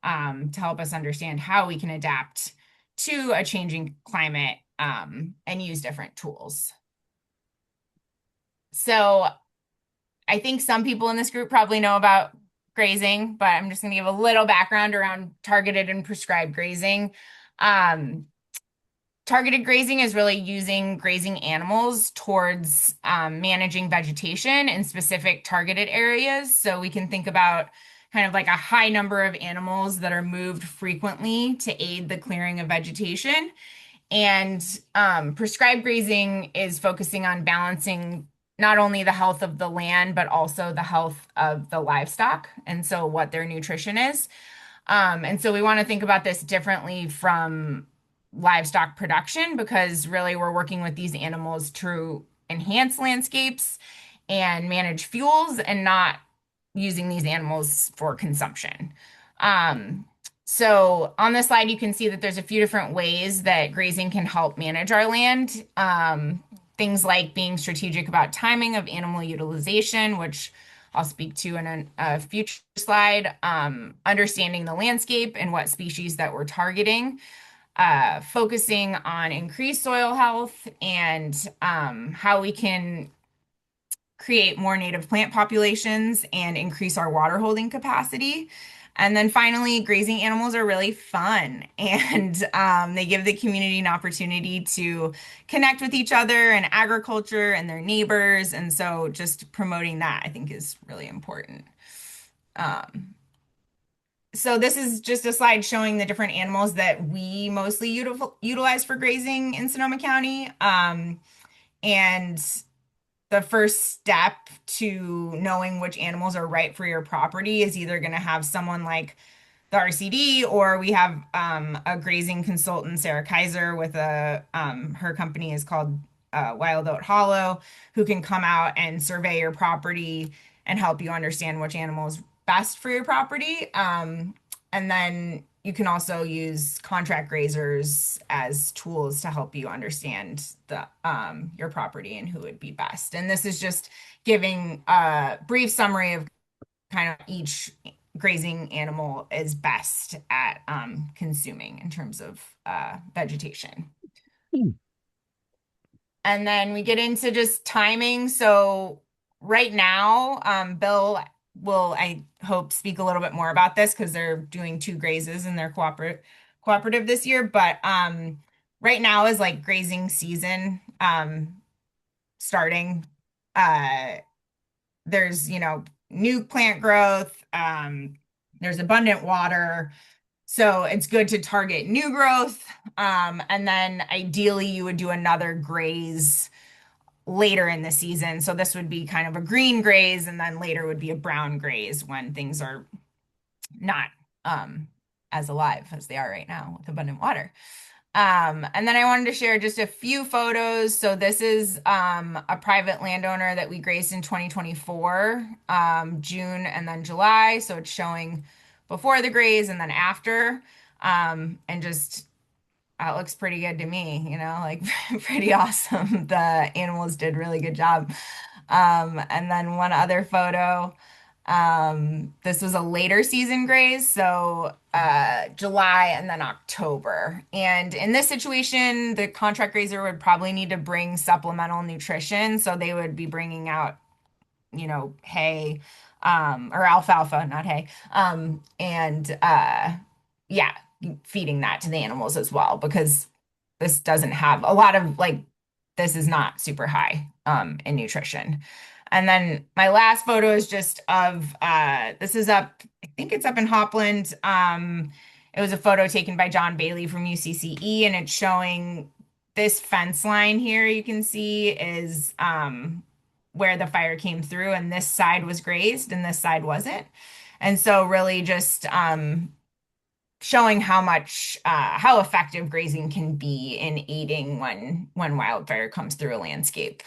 S17: to help us understand how we can adapt to a changing climate, and use different tools. So I think some people in this group probably know about grazing, but I'm just going to give a little background around targeted and prescribed grazing. Targeted grazing is really using grazing animals towards managing vegetation in specific targeted areas. So we can think about kind of like a high number of animals that are moved frequently to aid the clearing of vegetation. And prescribed grazing is focusing on balancing not only the health of the land, but also the health of the livestock, and so what their nutrition is. And so we want to think about this differently from livestock production, because really we're working with these animals to enhance landscapes and manage fuels, and not using these animals for consumption. So on this slide, you can see that there's a few different ways that grazing can help manage our land. Things like being strategic about timing of animal utilization, which I'll speak to in a future slide. Understanding the landscape and what species that we're targeting. Focusing on increased soil health and how we can create more native plant populations and increase our water holding capacity. And then finally, grazing animals are really fun, and they give the community an opportunity to connect with each other and agriculture and their neighbors. And so just promoting that, I think, is really important. So this is just a slide showing the different animals that we mostly utilize for grazing in Sonoma County. And the first step to knowing which animals are right for your property is either going to have someone like the RCD, or we have a grazing consultant, Sarah Kaiser, with her company is called Wild Oat Hollow, who can come out and survey your property and help you understand which animal is best for your property. And then you can also use contract grazers as tools to help you understand your property and who would be best. And this is just giving a brief summary of kind of each grazing animal is best at consuming in terms of vegetation. And then we get into just timing. So right now, Bill will, I hope, speak a little bit more about this, because they're doing 2 grazes in their cooperative this year. But right now is like grazing season starting. There's, new plant growth. There's abundant water. So it's good to target new growth. And then ideally you would do another graze later in the season. So this would be kind of a green graze, and then later would be a brown graze when things are not as alive as they are right now with abundant water. And then I wanted to share just a few photos. So this is a private landowner that we grazed in 2024, June and then July. So it's showing before the graze and then after. And just it looks pretty good to me, like pretty awesome. The animals did really good job. And then one other photo. This was a later season graze, so July and then October. And in this situation, the contract grazer would probably need to bring supplemental nutrition. So they would be bringing out, hay, or alfalfa, not hay. And yeah, feeding that to the animals as well, because this doesn't have a lot of this is not super high in nutrition. And then my last photo is just of this is up think it's up in Hopland. It was a photo taken by John Bailey from UCCE, and it's showing this fence line here you can see is where the fire came through, and this side was grazed and this side wasn't. And so really just showing how effective grazing can be in aiding when wildfire comes through a landscape.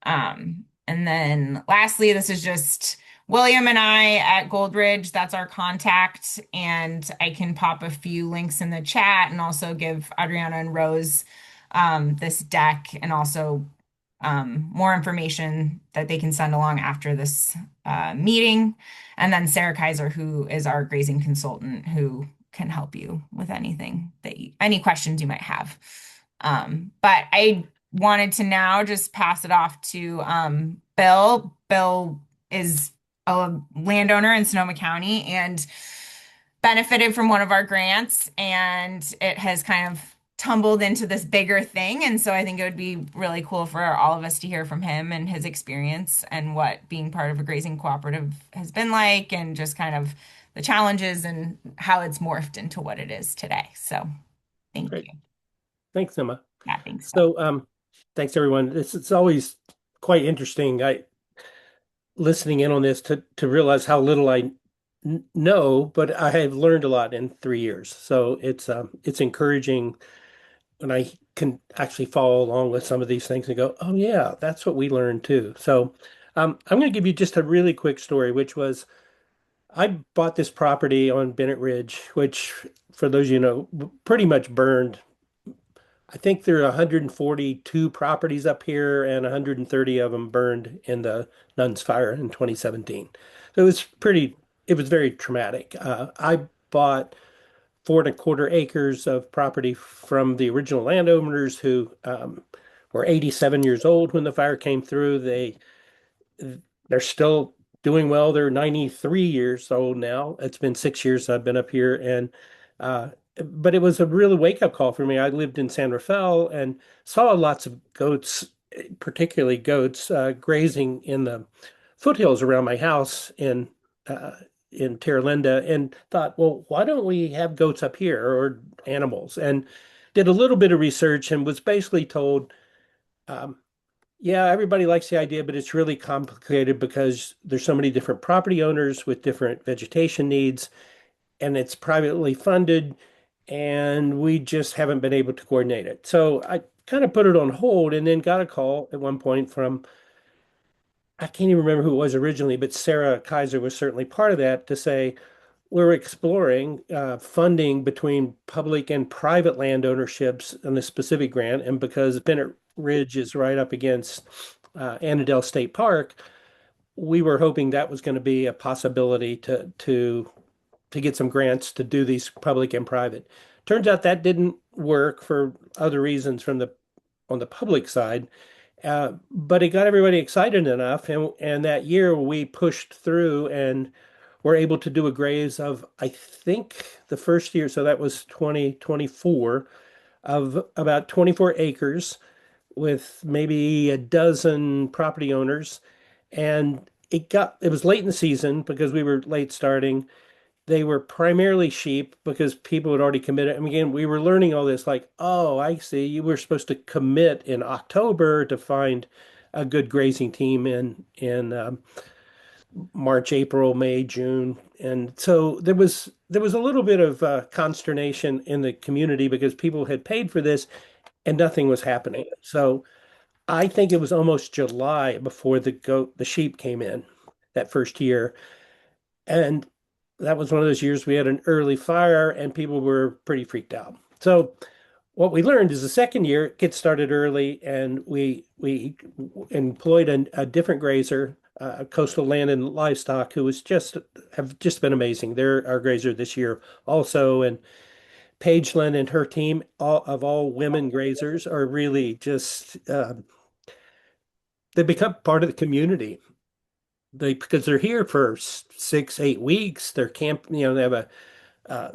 S17: And then lastly, this is just William and I at Goldridge. That's our contact. And I can pop a few links in the chat and also give Adriana and Rose this deck and also more information that they can send along after this meeting. And then Sarah Kaiser, who is our grazing consultant, who can help you with anything any questions you might have. But I wanted to now just pass it off to Bill. Bill is a landowner in Sonoma County and benefited from one of our grants, and it has kind of tumbled into this bigger thing. And so I think it would be really cool for all of us to hear from him and his experience and what being part of a grazing cooperative has been like, and just kind of the challenges and how it's morphed into what it is today. So thank you.
S8: Thanks, Emma.
S17: Yeah, thanks.
S8: So thanks everyone. It's always quite interesting. Listening in on this to realize how little I know, but I have learned a lot in 3 years. So it's encouraging when I can actually follow along with some of these things and go, oh yeah, that's what we learned too. So I'm going to give you just a really quick story, which was I bought this property on Bennett Ridge, which for those of you know, pretty much burned. I think there are 142 properties up here and 130 of them burned in the Nuns Fire in 2017. So it was very traumatic. I bought 4.25 acres of property from the original landowners who were 87 years old when the fire came through. They're still doing well. They're 93 years old now. It's been 6 years I've been up here, and but it was a real wake-up call for me. I lived in San Rafael and saw lots of goats, particularly goats, grazing in the foothills around my house in Terra Linda, and thought, well, why don't we have goats up here or animals? And did a little bit of research and was basically told, yeah, everybody likes the idea, but it's really complicated because there's so many different property owners with different vegetation needs, and it's privately funded, and we just haven't been able to coordinate it. So I kind of put it on hold, and then got a call at one point from, I can't even remember who it was originally, but Sarah Kaiser was certainly part of that, to say, we're exploring funding between public and private land ownerships on a specific grant. And because Bennett Ridge is right up against Annandale State Park, we were hoping that was going to be a possibility to get some grants to do these public and private. Turns out that didn't work for other reasons on the public side. But it got everybody excited enough, and that year we pushed through and were able to do a graze of, I think, the first year, so that was 2024, of about 24 acres with maybe a dozen property owners. And it was late in the season because we were late starting. They were primarily sheep because people had already committed. I mean, again, we were learning all this like, oh, I see. You were supposed to commit in October to find a good grazing team in March, April, May, June. And so there was a little bit of consternation in the community because people had paid for this and nothing was happening. So I think it was almost July before the sheep came in that first year. And that was one of those years we had an early fire and people were pretty freaked out. So what we learned is the second year it gets started early, and we employed a different grazer, Coastal Land and Livestock, who have just been amazing. They're our grazer this year also, and Paige Lynn and her team, all women grazers, are really just they become part of the community. Because they're here for 6-8 weeks. They're they have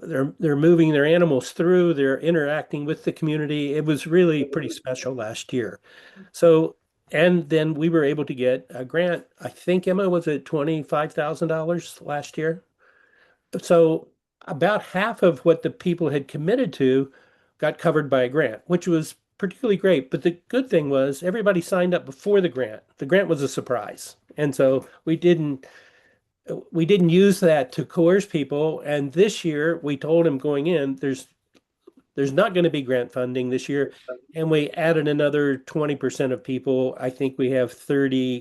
S8: they're moving their animals through, they're interacting with the community. It was really pretty special last year. So, and then we were able to get a grant. I think, Emma, was it $25,000 last year so about half of what the people had committed to got covered by a grant, which was particularly great. But the good thing was everybody signed up before the grant. The grant was a surprise. And so we didn't use that to coerce people. And this year we told them going in, there's not going to be grant funding this year. And we added another 20% of people. I think we have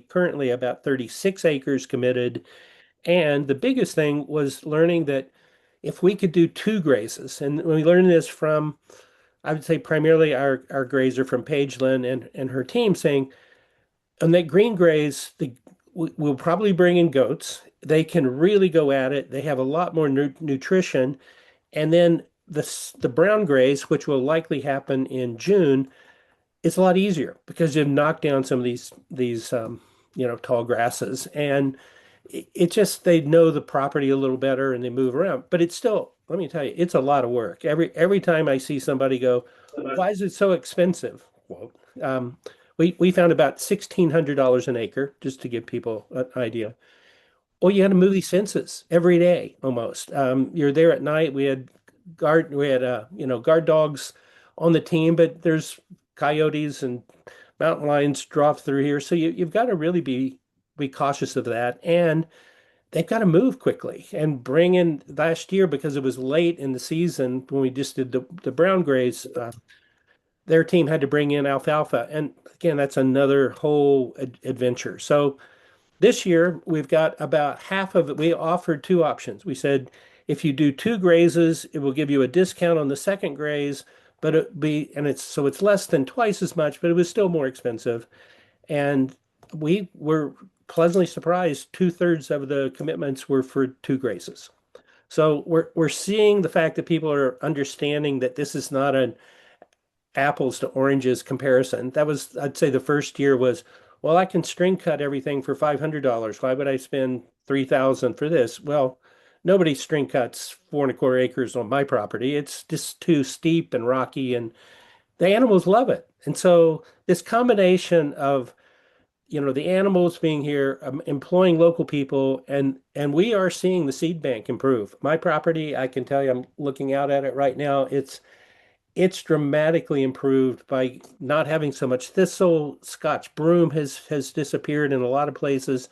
S8: currently about 36 acres committed. And the biggest thing was learning that if we could do two grazes, and we learned this from, I would say primarily our grazer from Paige Lynn and her team saying, on that green graze, we'll probably bring in goats. They can really go at it. They have a lot more nutrition. And then the brown graze, which will likely happen in June, it's a lot easier because you've knocked down some of these tall grasses, and it just they know the property a little better and they move around. But it's still, let me tell you, it's a lot of work. Every time I see somebody go, why is it so expensive? Well, we found about $1,600 an acre, just to give people an idea. Well, you had to move these fences every day almost. You're there at night. We had guard dogs on the team, but there's coyotes and mountain lions drop through here. So you've got to really be cautious of that. And they've got to move quickly and bring in last year because it was late in the season when we just did the brown graze. Their team had to bring in alfalfa. And again, that's another whole adventure. So this year, we've got about half of it. We offered two options. We said, if you do two grazes, it will give you a discount on the second graze, but it's less than twice as much, but it was still more expensive. And we were pleasantly surprised. 2/3 of the commitments were for two grazes. So we're seeing the fact that people are understanding that this is not an apples to oranges comparison. That was, I'd say the first year was, well, I can string cut everything for $500. Why would I spend 3,000 for this? Well, nobody string cuts 4¼ acres on my property. It's just too steep and rocky, and the animals love it. And so this combination of, the animals being here, employing local people, and we are seeing the seed bank improve. My property, I can tell you, I'm looking out at it right now. It's dramatically improved by not having so much thistle. Scotch broom has disappeared in a lot of places,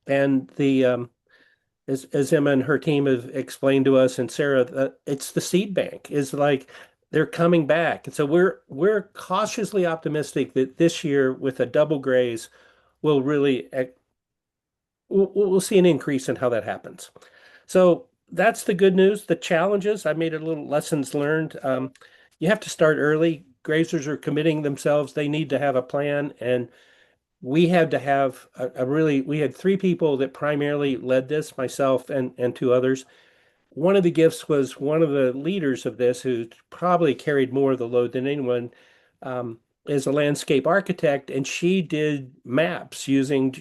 S8: and as Emma and her team have explained to us, and Sarah, it's the seed bank is like they're coming back, and so we're cautiously optimistic that this year with a double graze, we'll really we'll see an increase in how that happens. So that's the good news. The challenges, I made a little lessons learned. You have to start early. Grazers are committing themselves. They need to have a plan. And we had to have we had three people that primarily led this, myself and two others. One of the gifts was one of the leaders of this who probably carried more of the load than anyone, is a landscape architect, and she did maps using,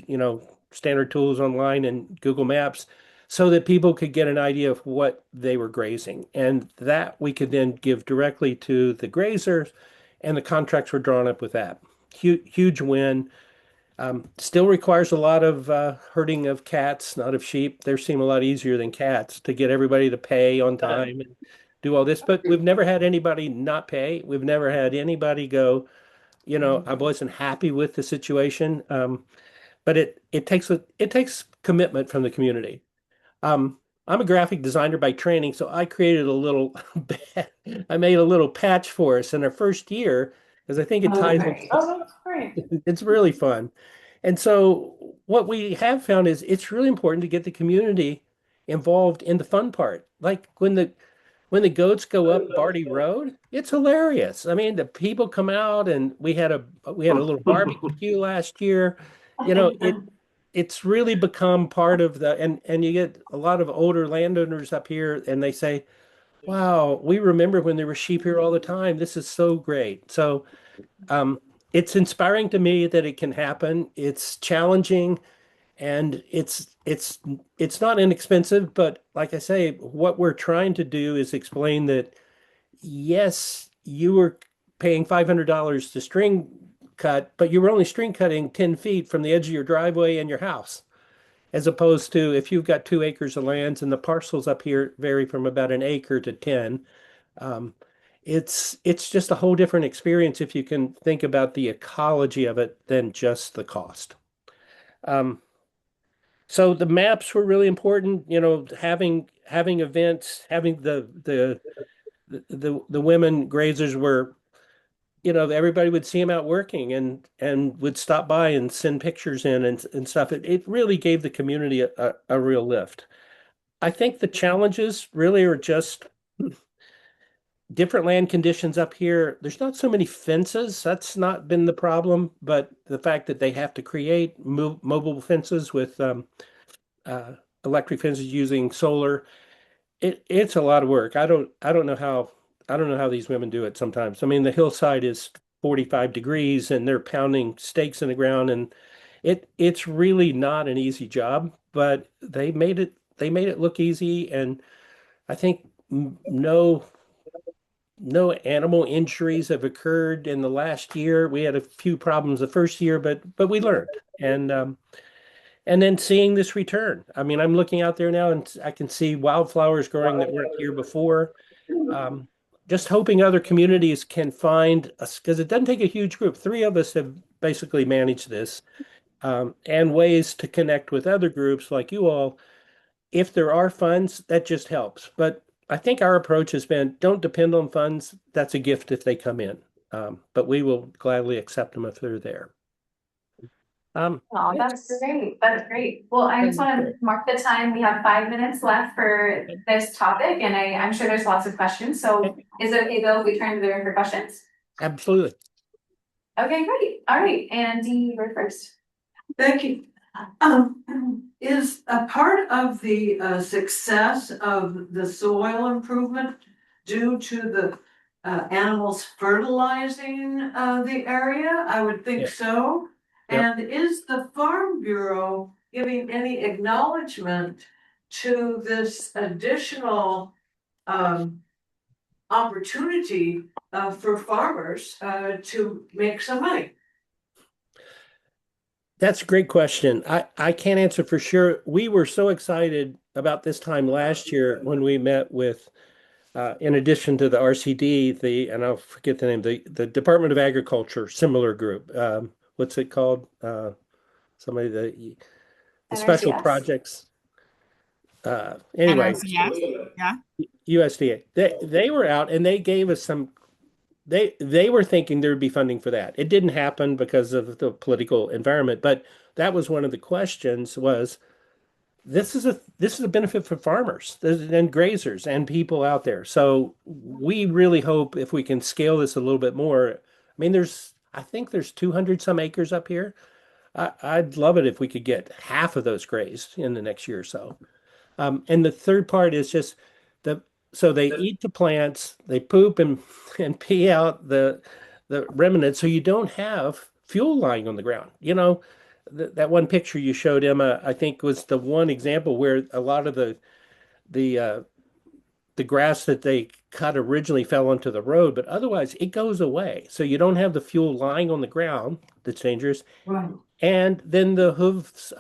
S8: standard tools online and Google Maps so that people could get an idea of what they were grazing. And that we could then give directly to the grazers, and the contracts were drawn up with that. Huge win. Still requires a lot of herding of cats, not of sheep. They seem a lot easier than cats to get everybody to pay on time and do all this. But we've never had anybody not pay. We've never had anybody go, I wasn't happy with the situation. But it takes commitment from the community. I'm a graphic designer by training, so I created I made a little patch for us in our first year because I think it ties
S1: Okay. Oh, that's great.
S8: it's really fun. And so what we have found is it's really important to get the community involved in the fun part. Like when the goats go up Barty Road, it's hilarious. I mean, the people come out, and we had a little barbecue last year. It's really become part of and you get a lot of older landowners up here, and they say, wow, we remember when there were sheep here all the time. This is so great. So it's inspiring to me that it can happen. It's challenging, and it's not inexpensive, but like I say, what we're trying to do is explain that yes, you were paying $500 to string cut, but you were only string cutting 10 feet from the edge of your driveway and your house. as opposed to if you've got 2 acres of lands and the parcels up here vary from about an acre to 10. Um, it's just a whole different experience if you can think about the ecology of it than just the cost. Um, so the maps were really important, having events, having the women grazers were, everybody would see them out working and would stop by and send pictures in and stuff. It really gave the community a real lift. I think the challenges really are just different land conditions up here. There's not so many fences. That's not been the problem, but the fact that they have to create mobile fences with uh, electric fences using solar, it's a lot of work. I don't know how these women do it sometimes. I mean, the hillside is 45 degrees and they're pounding stakes in the ground, and it's really not an easy job, but they made it look easy, and I think no animal injuries have occurred in the last year. We had a few problems the first year, but we learned. And then seeing this return. I mean, I'm looking out there now and I can see wildflowers growing that weren't here before. Um, just hoping other communities can find us, because it doesn't take a huge group. Three of us have basically managed this, and ways to connect with other groups like you all. If there are funds, that just helps. But I think our approach has been don't depend on funds. That's a gift if they come in. But we will gladly accept them if they're there.
S1: Oh,
S8: Yeah.
S1: that's great. That's great. Well, I just want to mark the time. We have 5 minutes left for this topic, and I'm sure there's lots of questions. So is it okay, Bill, if we turn to the room for questions?
S8: Absolutely.
S1: Okay, great. All right. Andy, you're first.
S15: Thank you. Is a part of the success of the soil improvement due to the animals fertilizing the area? I would think
S8: Yeah.
S15: so.
S8: Yep.
S15: And is the Farm Bureau giving any acknowledgement to this additional opportunity for farmers to make some money?
S8: That's a great question. I can't answer for sure. We were so excited about this time last year when we met with, in addition to the RCD, and I'll forget the name, the Department of Agriculture, similar group. What's it called? Somebody, the special
S1: NRCS?
S8: projects. Anyway,
S17: NRCS, yeah.
S8: USDA. They were out and they gave us some. They were thinking there would be funding for that. It didn't happen because of the political environment, but that was one of the questions was this is a benefit for farmers and grazers and people out there. So we really hope if we can scale this a little bit more. I mean, I think there's 200 some acres up here. I'd love it if we could get half of those grazed in the next year or so. And the third part is just the so they eat the plants, they poop and pee out the remnants, so you don't have fuel lying on the ground. That one picture you showed, Emma, I think was the one example where a lot of the uh, the grass that they cut originally fell onto the road, but otherwise it goes away. So you don't have the fuel lying on the ground that's dangerous.
S15: Right.
S8: And then the hooves,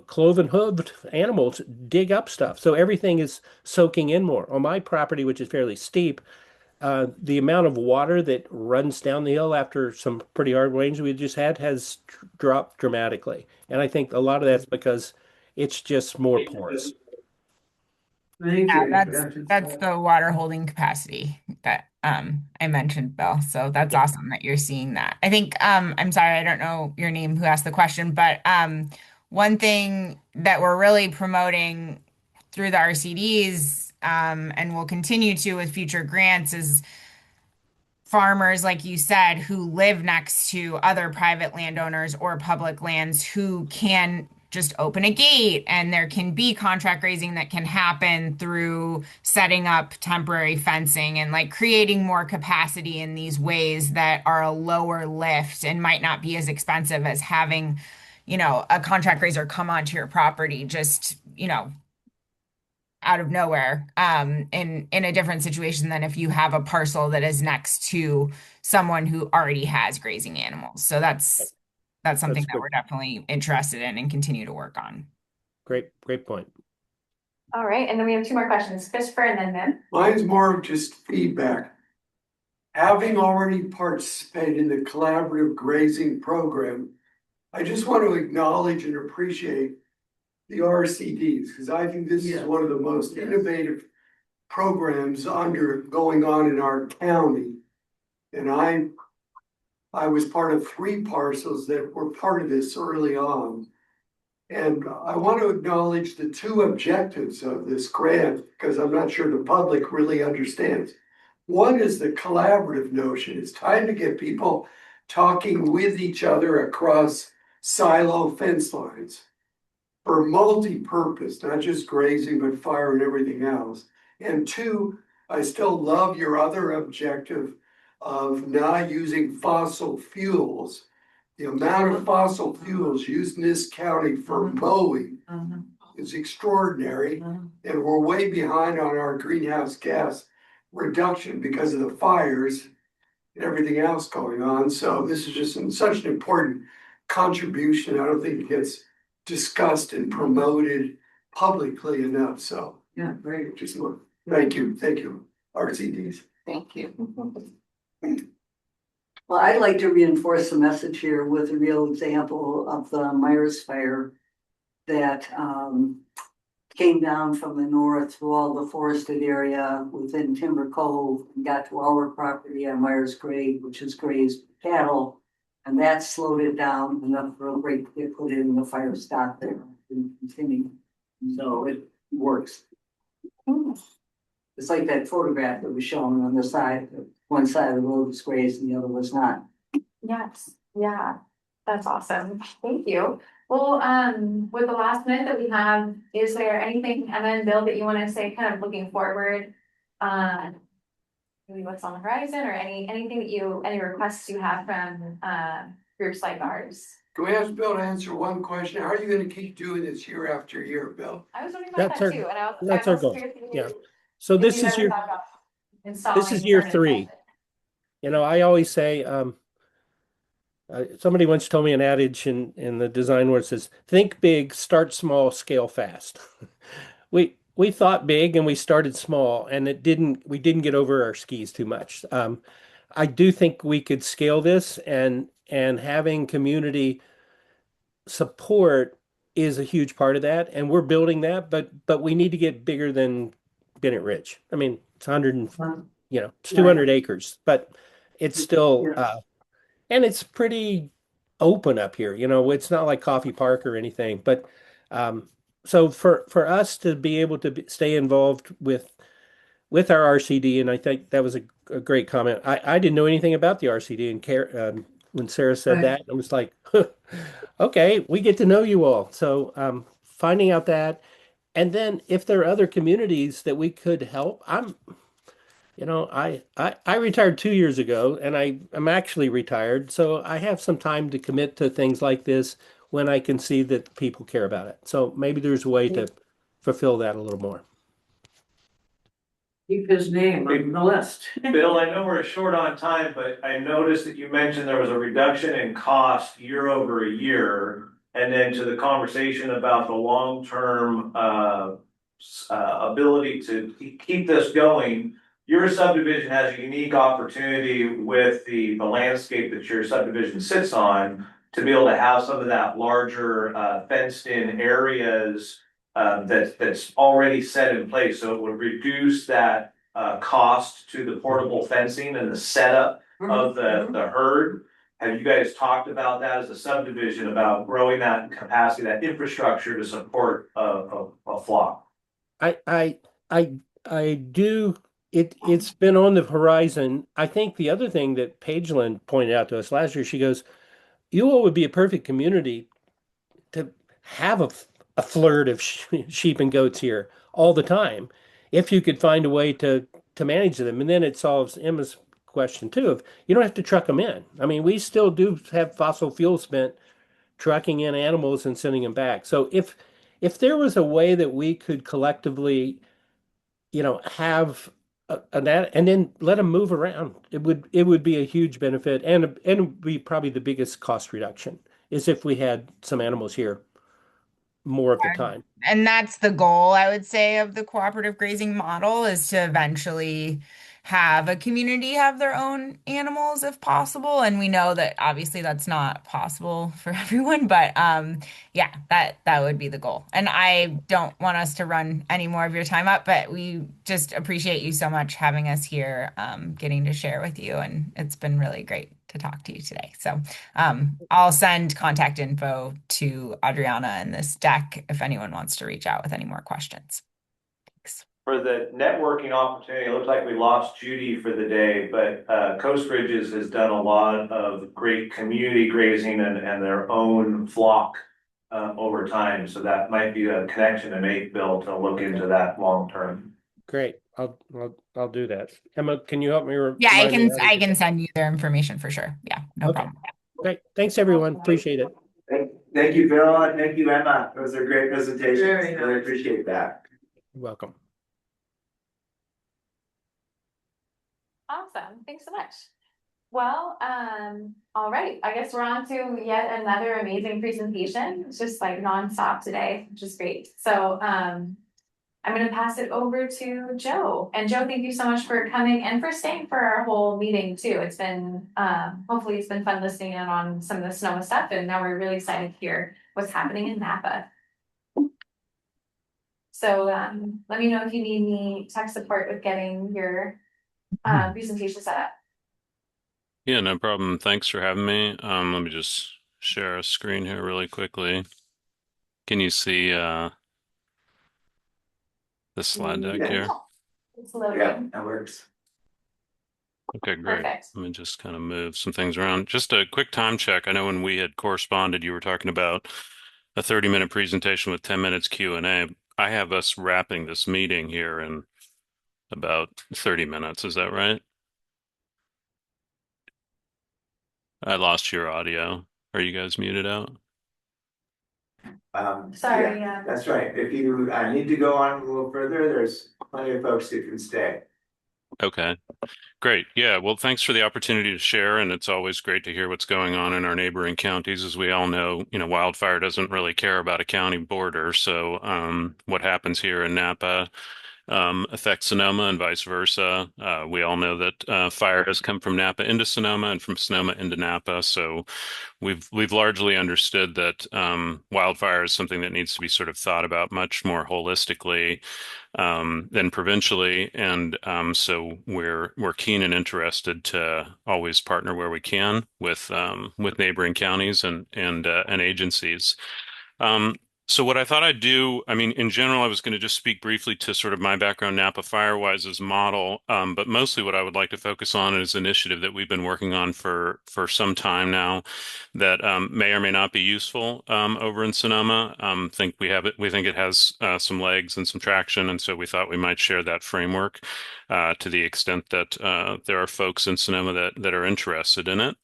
S8: cloven hooved animals dig up stuff. So everything is soaking in more. On my property, which is fairly steep, the amount of water that runs down the hill after some pretty hard rains we just had has dropped dramatically. And I think a lot of that's because it's just more porous.
S15: Thank
S17: Yeah,
S15: you.
S17: that's the water holding capacity that I mentioned, Bill. So that's awesome that you're seeing that. I think I'm sorry, I don't know your name who asked the question, but one thing that we're really promoting through the RCDs, and will continue to with future grants, is farmers, like you said, who live next to other private landowners or public lands who can just open a gate, and there can be contract grazing that can happen through setting up temporary fencing and like creating more capacity in these ways that are a lower lift and might not be as expensive as having, a contract grazer come onto your property just, out of nowhere, in a different situation than if you have a parcel that is next to someone who already has grazing animals. So that's something that
S8: good.
S17: we're definitely interested in and continue to work on.
S8: Great point.
S1: All right, and then we have two more questions, Christopher and then Mim.
S3: Mine's more of just feedback. Having already participated in the collaborative grazing program, I just want to acknowledge and appreciate the RCDs, because I think this is one of the most innovative programs going on in our county. And I was part of 3 parcels that were part of this early on. And I want to acknowledge the 2 objectives of this grant, because I'm not sure the public really understands. One is the collaborative notion. It's time to get people talking with each other across silo fence lines for multi-purpose, not just grazing, but fire and everything else. And 2, I still love your other objective of not using fossil fuels. The amount of fossil fuels used in this county for mowing is extraordinary. And we're way behind on our greenhouse gas reduction because of the fires and everything else going on. So this is just such an important contribution. I don't think it gets discussed and promoted publicly enough. So
S12: Yeah, very
S3: just thank you, RCDs.
S12: Thank you. Well, I'd like to reinforce the message here with a real example of the Myers fire that came down from the north through all the forested area within Timber Cove and got to our property on Myers Grade, which is grazed cattle. And that slowed it down enough for a break to get put in, the fire stopped there and continued. So it works. It's like that photograph that was shown on the side, one side of the road was grazed and the other was not.
S1: Yes, yeah, that's awesome. Thank you. Well, with the last minute that we have, is there anything, Emma and Bill, that you want to say kind of looking forward? Maybe what's on the horizon or anything that any requests you have from groups like ours?
S3: Can we ask Bill to answer one question? How are you going to keep doing this year after year, Bill?
S1: I was wondering about that too, and
S8: That's our goal. Yeah. So this is year 3. You know, I always say, somebody once told me an adage in the design world says, think big, start small, scale fast. We thought big and we started small, and we didn't get over our skis too much. I do think we could scale this, and having community support is a huge part of that, and we're building that, but we need to get bigger than Bennett Ridge. I mean, it's 200 acres, but it's still and it's pretty open up here. You know, it's not like Coffee Park or anything, but so for us to be able to stay involved with our RCD, and I think that was a great comment. I didn't know anything about the RCD, and when Sarah said that, I was like, okay, we get to know you all. So finding out that, and then if there are other communities that we could help, I retired 2 years ago, and I'm actually retired, so I have some time to commit to things like this when I can see that people care about it. So maybe there's a way to fulfill that a little more.
S15: Keep his name on the list.
S2: Bill, I know we're short on time, but I noticed that you mentioned there was a reduction in cost year over year. And then to the conversation about the long-term ability to keep this going, your subdivision has a unique opportunity with the landscape that your subdivision sits on to be able to have some of that larger fenced-in areas that's already set in place. So it would reduce that cost to the portable fencing and the setup of the herd. Have you guys talked about that as a subdivision, about growing that capacity, that infrastructure to support a flock?
S8: I do. It's been on the horizon. I think the other thing that Pageland pointed out to us last year, she goes, you all would be a perfect community to have a flirt of sheep and goats here all the time, if you could find a way to manage them. And then it solves Emma's question too, of you don't have to truck them in. I mean, we still do have fossil fuel spent trucking in animals and sending them back. So if there was a way that we could collectively, have that and then let them move around, it would be a huge benefit, and it would be probably the biggest cost reduction is if we had some animals here more of the time.
S17: And that's the goal, I would say, of the cooperative grazing model is to eventually have a community have their own animals if possible. And we know that obviously that's not possible for everyone, but yeah, that would be the goal. And I don't want us to run any more of your time up, but we just appreciate you so much having us here, getting to share with you. And it's been really great to talk to you today. So I'll send contact info to Adriana in this deck if anyone wants to reach out with any more questions. Thanks.
S2: For the networking opportunity, it looks like we lost Judy for the day, but Coast Ridges has done a lot of great community grazing and their own flock over time. So that might be a connection to make, Bill, to look into that long term.
S8: Great. I'll do that. Emma, can you help me?
S17: Yeah, I
S8: remind me how to
S17: can
S8: do that?
S17: send you their information for sure. Yeah, no problem.
S8: Okay. Thanks everyone. Appreciate it.
S13: Thank you, Bill, and thank you, Emma. Those are great presentations.
S15: Very nice.
S13: Really appreciate that.
S8: You're welcome.
S1: Awesome. Thanks so much. Well, all right. I guess we're on to yet another amazing presentation. It's just like nonstop today, which is great. So I'm going to pass it over to Joe. And Joe, thank you so much for coming and for staying for our whole meeting too. It's been, hopefully it's been fun listening in on some of the Sonoma stuff. And now we're really excited to hear what's happening in Napa. So let me know if you need any tech support with getting your presentation set up.
S16: Yeah, no problem. Thanks for having me. Let me just share a screen here really quickly. Can you see the slide deck here?
S1: It's loading.
S13: Yeah, that works.
S16: Okay, great.
S1: Perfect.
S16: Let me just kind of move some things around. Just a quick time check. I know when we had corresponded, you were talking about a 30-minute presentation with 10 minutes Q&A. I have us wrapping this meeting here in about 30 minutes. Is that right? I lost your audio. Are you guys muted out?
S1: Sorry,
S13: yeah, that's right. If you need to go on a little further, there's plenty of folks who can stay.
S16: Okay, great. Yeah, well, thanks for the opportunity to share, and it's always great to hear what's going on in our neighboring counties. As we all know, wildfire doesn't really care about a county border, so what happens here in Napa affects Sonoma and vice versa. We all know that fire has come from Napa into Sonoma and from Sonoma into Napa, so we've largely understood that wildfire is something that needs to be sort of thought about much more holistically than provincially, and so we're keen and interested to always partner where we can with neighboring counties and agencies. So what I thought I'd do, I mean, in general, I was going to just speak briefly to sort of my background, Napa Firewise's model, but mostly what I would like to focus on is an initiative that we've been working on for some time now that may or may not be useful over in Sonoma. We think it has some legs and some traction, and so we thought we might share that framework to the extent that there are folks in Sonoma that are interested in it.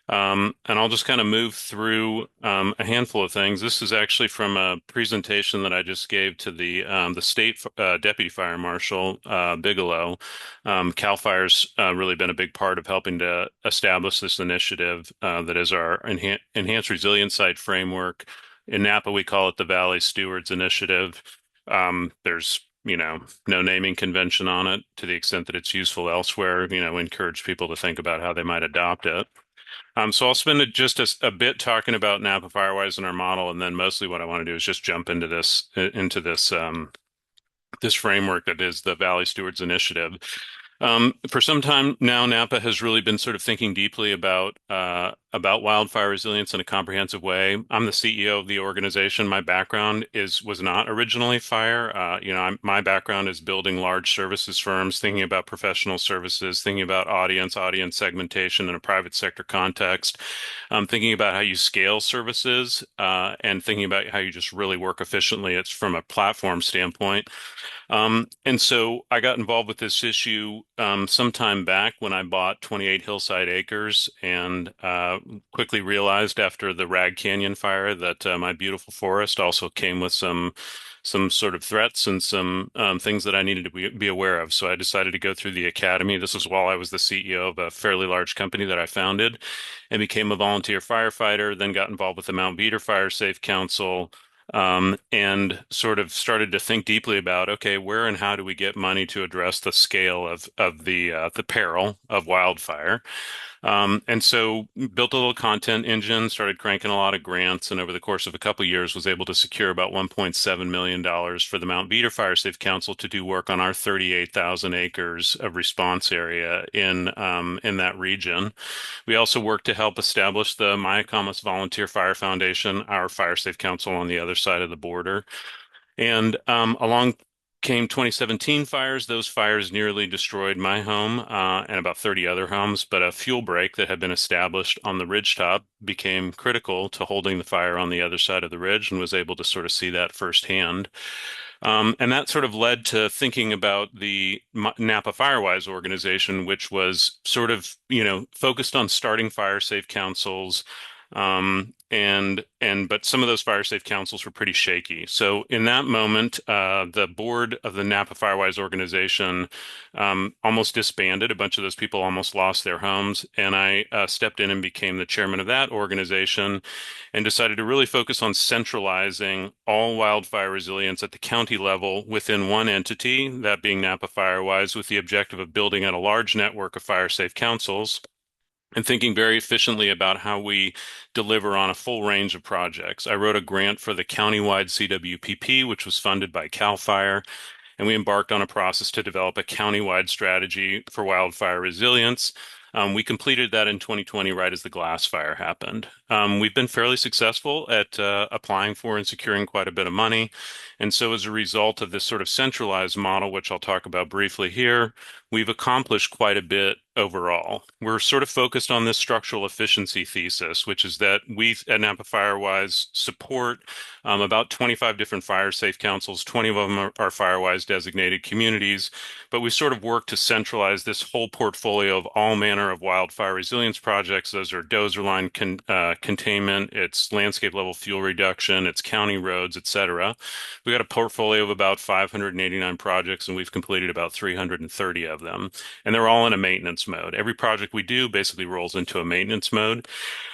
S16: And I'll just kind of move through a handful of things. This is actually from a presentation that I just gave to the state deputy fire marshal Bigelow. CAL FIRE's really been a big part of helping to establish this initiative that is our enhanced resilience site framework. In Napa, we call it the Valley Stewards Initiative. There's no naming convention on it to the extent that it's useful elsewhere. Encourage people to think about how they might adopt it. So I'll spend just a bit talking about Napa Firewise and our model, and then mostly what I want to do is just jump into this this framework that is the Valley Stewards Initiative. For some time now, Napa has really been sort of thinking deeply about wildfire resilience in a comprehensive way. I'm the CEO of the organization. My background was not originally fire. My background is building large services firms, thinking about professional services, thinking about audience segmentation in a private sector context, thinking about how you scale services, and thinking about how you just really work efficiently. It's from a platform standpoint. And so I got involved with this issue some time back when I bought 28 Hillside Acres and quickly realized after the Rag Canyon fire that my beautiful forest also came with some sort of threats and some things that I needed to be aware of. So I decided to go through the academy. This was while I was the CEO of a fairly large company that I founded and became a volunteer firefighter, then got involved with the Mount Veeder Fire Safe Council, and sort of started to think deeply about, okay, where and how do we get money to address the scale of the peril of wildfire? And so built a little content engine, started cranking a lot of grants, and over the course of a couple of years was able to secure about $1.7 million for the Mount Veeder Fire Safe Council to do work on our 38,000 acres of response area in that region. We also worked to help establish the Mayacamas Volunteer Fire Foundation, our fire safe council on the other side of the border. And along came 2017 fires. Those fires nearly destroyed my home and about 30 other homes, but a fuel break that had been established on the ridgetop became critical to holding the fire on the other side of the ridge, and was able to sort of see that firsthand. And that sort of led to thinking about the Napa Firewise organization, which was sort of, focused on starting fire safe councils. But some of those fire safe councils were pretty shaky. So in that moment, the board of the Napa Firewise organization almost disbanded. A bunch of those people almost lost their homes, and I stepped in and became the chairman of that organization, and decided to really focus on centralizing all wildfire resilience at the county level within one entity, that being Napa Firewise, with the objective of building out a large network of fire safe councils and thinking very efficiently about how we deliver on a full range of projects. I wrote a grant for the countywide CWPP, which was funded by CAL FIRE, and we embarked on a process to develop a countywide strategy for wildfire resilience. We completed that in 2020, right as the glass fire happened. We've been fairly successful at applying for and securing quite a bit of money. And so as a result of this sort of centralized model, which I'll talk about briefly here, we've accomplished quite a bit overall. We're sort of focused on this structural efficiency thesis, which is that we at Napa Firewise support about 25 different fire safe councils. 20 of them are Firewise designated communities, but we sort of work to centralize this whole portfolio of all manner of wildfire resilience projects. Those are dozer line containment, it's landscape level fuel reduction, it's county roads, et cetera. We got a portfolio of about 589 projects, and we've completed about 330 of them. And they're all in a maintenance mode. Every project we do basically rolls into a maintenance mode.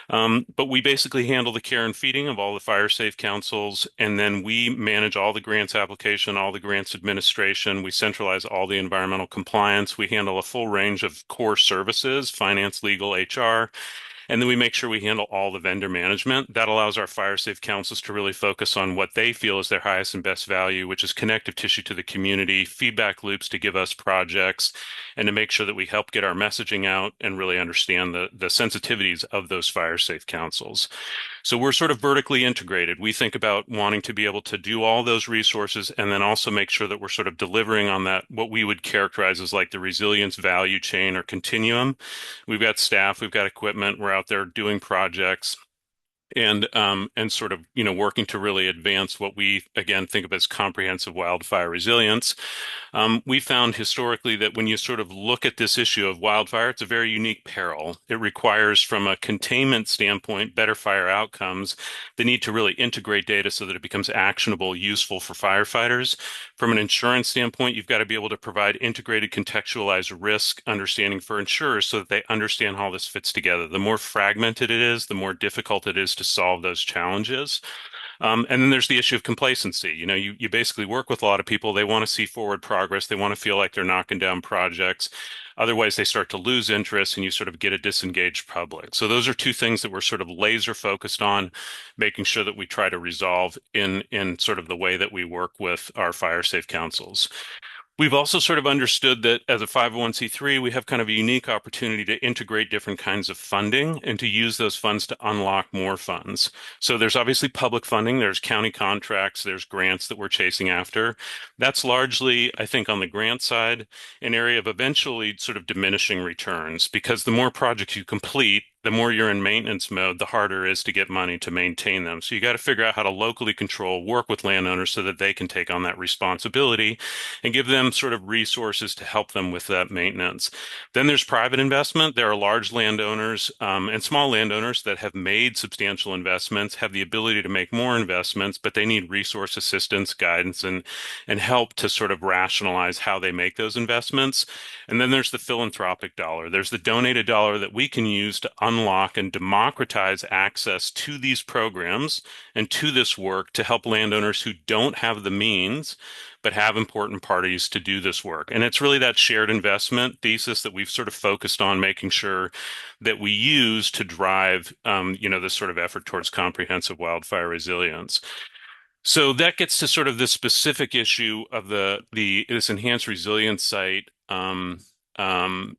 S16: But we basically handle the care and feeding of all the fire safe councils, and then we manage all the grants application, all the grants administration. We centralize all the environmental compliance. We handle a full range of core services, finance, legal, HR. And then we make sure we handle all the vendor management. That allows our fire safe councils to really focus on what they feel is their highest and best value, which is connective tissue to the community, feedback loops to give us projects, and to make sure that we help get our messaging out and really understand the sensitivities of those fire safe councils. So we're sort of vertically integrated. We think about wanting to be able to do all those resources and then also make sure that we're sort of delivering on that, what we would characterize as like the resilience value chain or continuum. We've got staff, we've got equipment, we're out there doing projects and sort of, working to really advance what we, again, think of as comprehensive wildfire resilience. We found historically that when you sort of look at this issue of wildfire, it's a very unique peril. It requires, from a containment standpoint, better fire outcomes, the need to really integrate data so that it becomes actionable, useful for firefighters. From an insurance standpoint, you've got to be able to provide integrated, contextualized risk understanding for insurers so that they understand how this fits together. The more fragmented it is, the more difficult it is to solve those challenges. And then there's the issue of complacency. You basically work with a lot of people. They want to see forward progress. They want to feel like they're knocking down projects. Otherwise, they start to lose interest and you sort of get a disengaged public. So those are two things that we're sort of laser focused on, making sure that we try to resolve in sort of the way that we work with our fire safe councils. We've also sort of understood that as a 501c3, we have kind of a unique opportunity to integrate different kinds of funding and to use those funds to unlock more funds. So there's obviously public funding, there's county contracts, there's grants that we're chasing after. That's largely, I think, on the grant side, an area of eventually sort of diminishing returns, because the more projects you complete, the more you're in maintenance mode, the harder it is to get money to maintain them. So you got to figure out how to locally control, work with landowners so that they can take on that responsibility and give them sort of resources to help them with that maintenance. Then there's private investment. There are large landowners and small landowners that have made substantial investments, have the ability to make more investments, but they need resource assistance, guidance, and help to sort of rationalize how they make those investments. And then there's the philanthropic dollar. There's the donated dollar that we can use to unlock and democratize access to these programs and to this work to help landowners who don't have the means but have important parties to do this work. And it's really that shared investment thesis that we've sort of focused on making sure that we use to drive, this sort of effort towards comprehensive wildfire resilience. So that gets to sort of the specific issue of this enhanced resilience site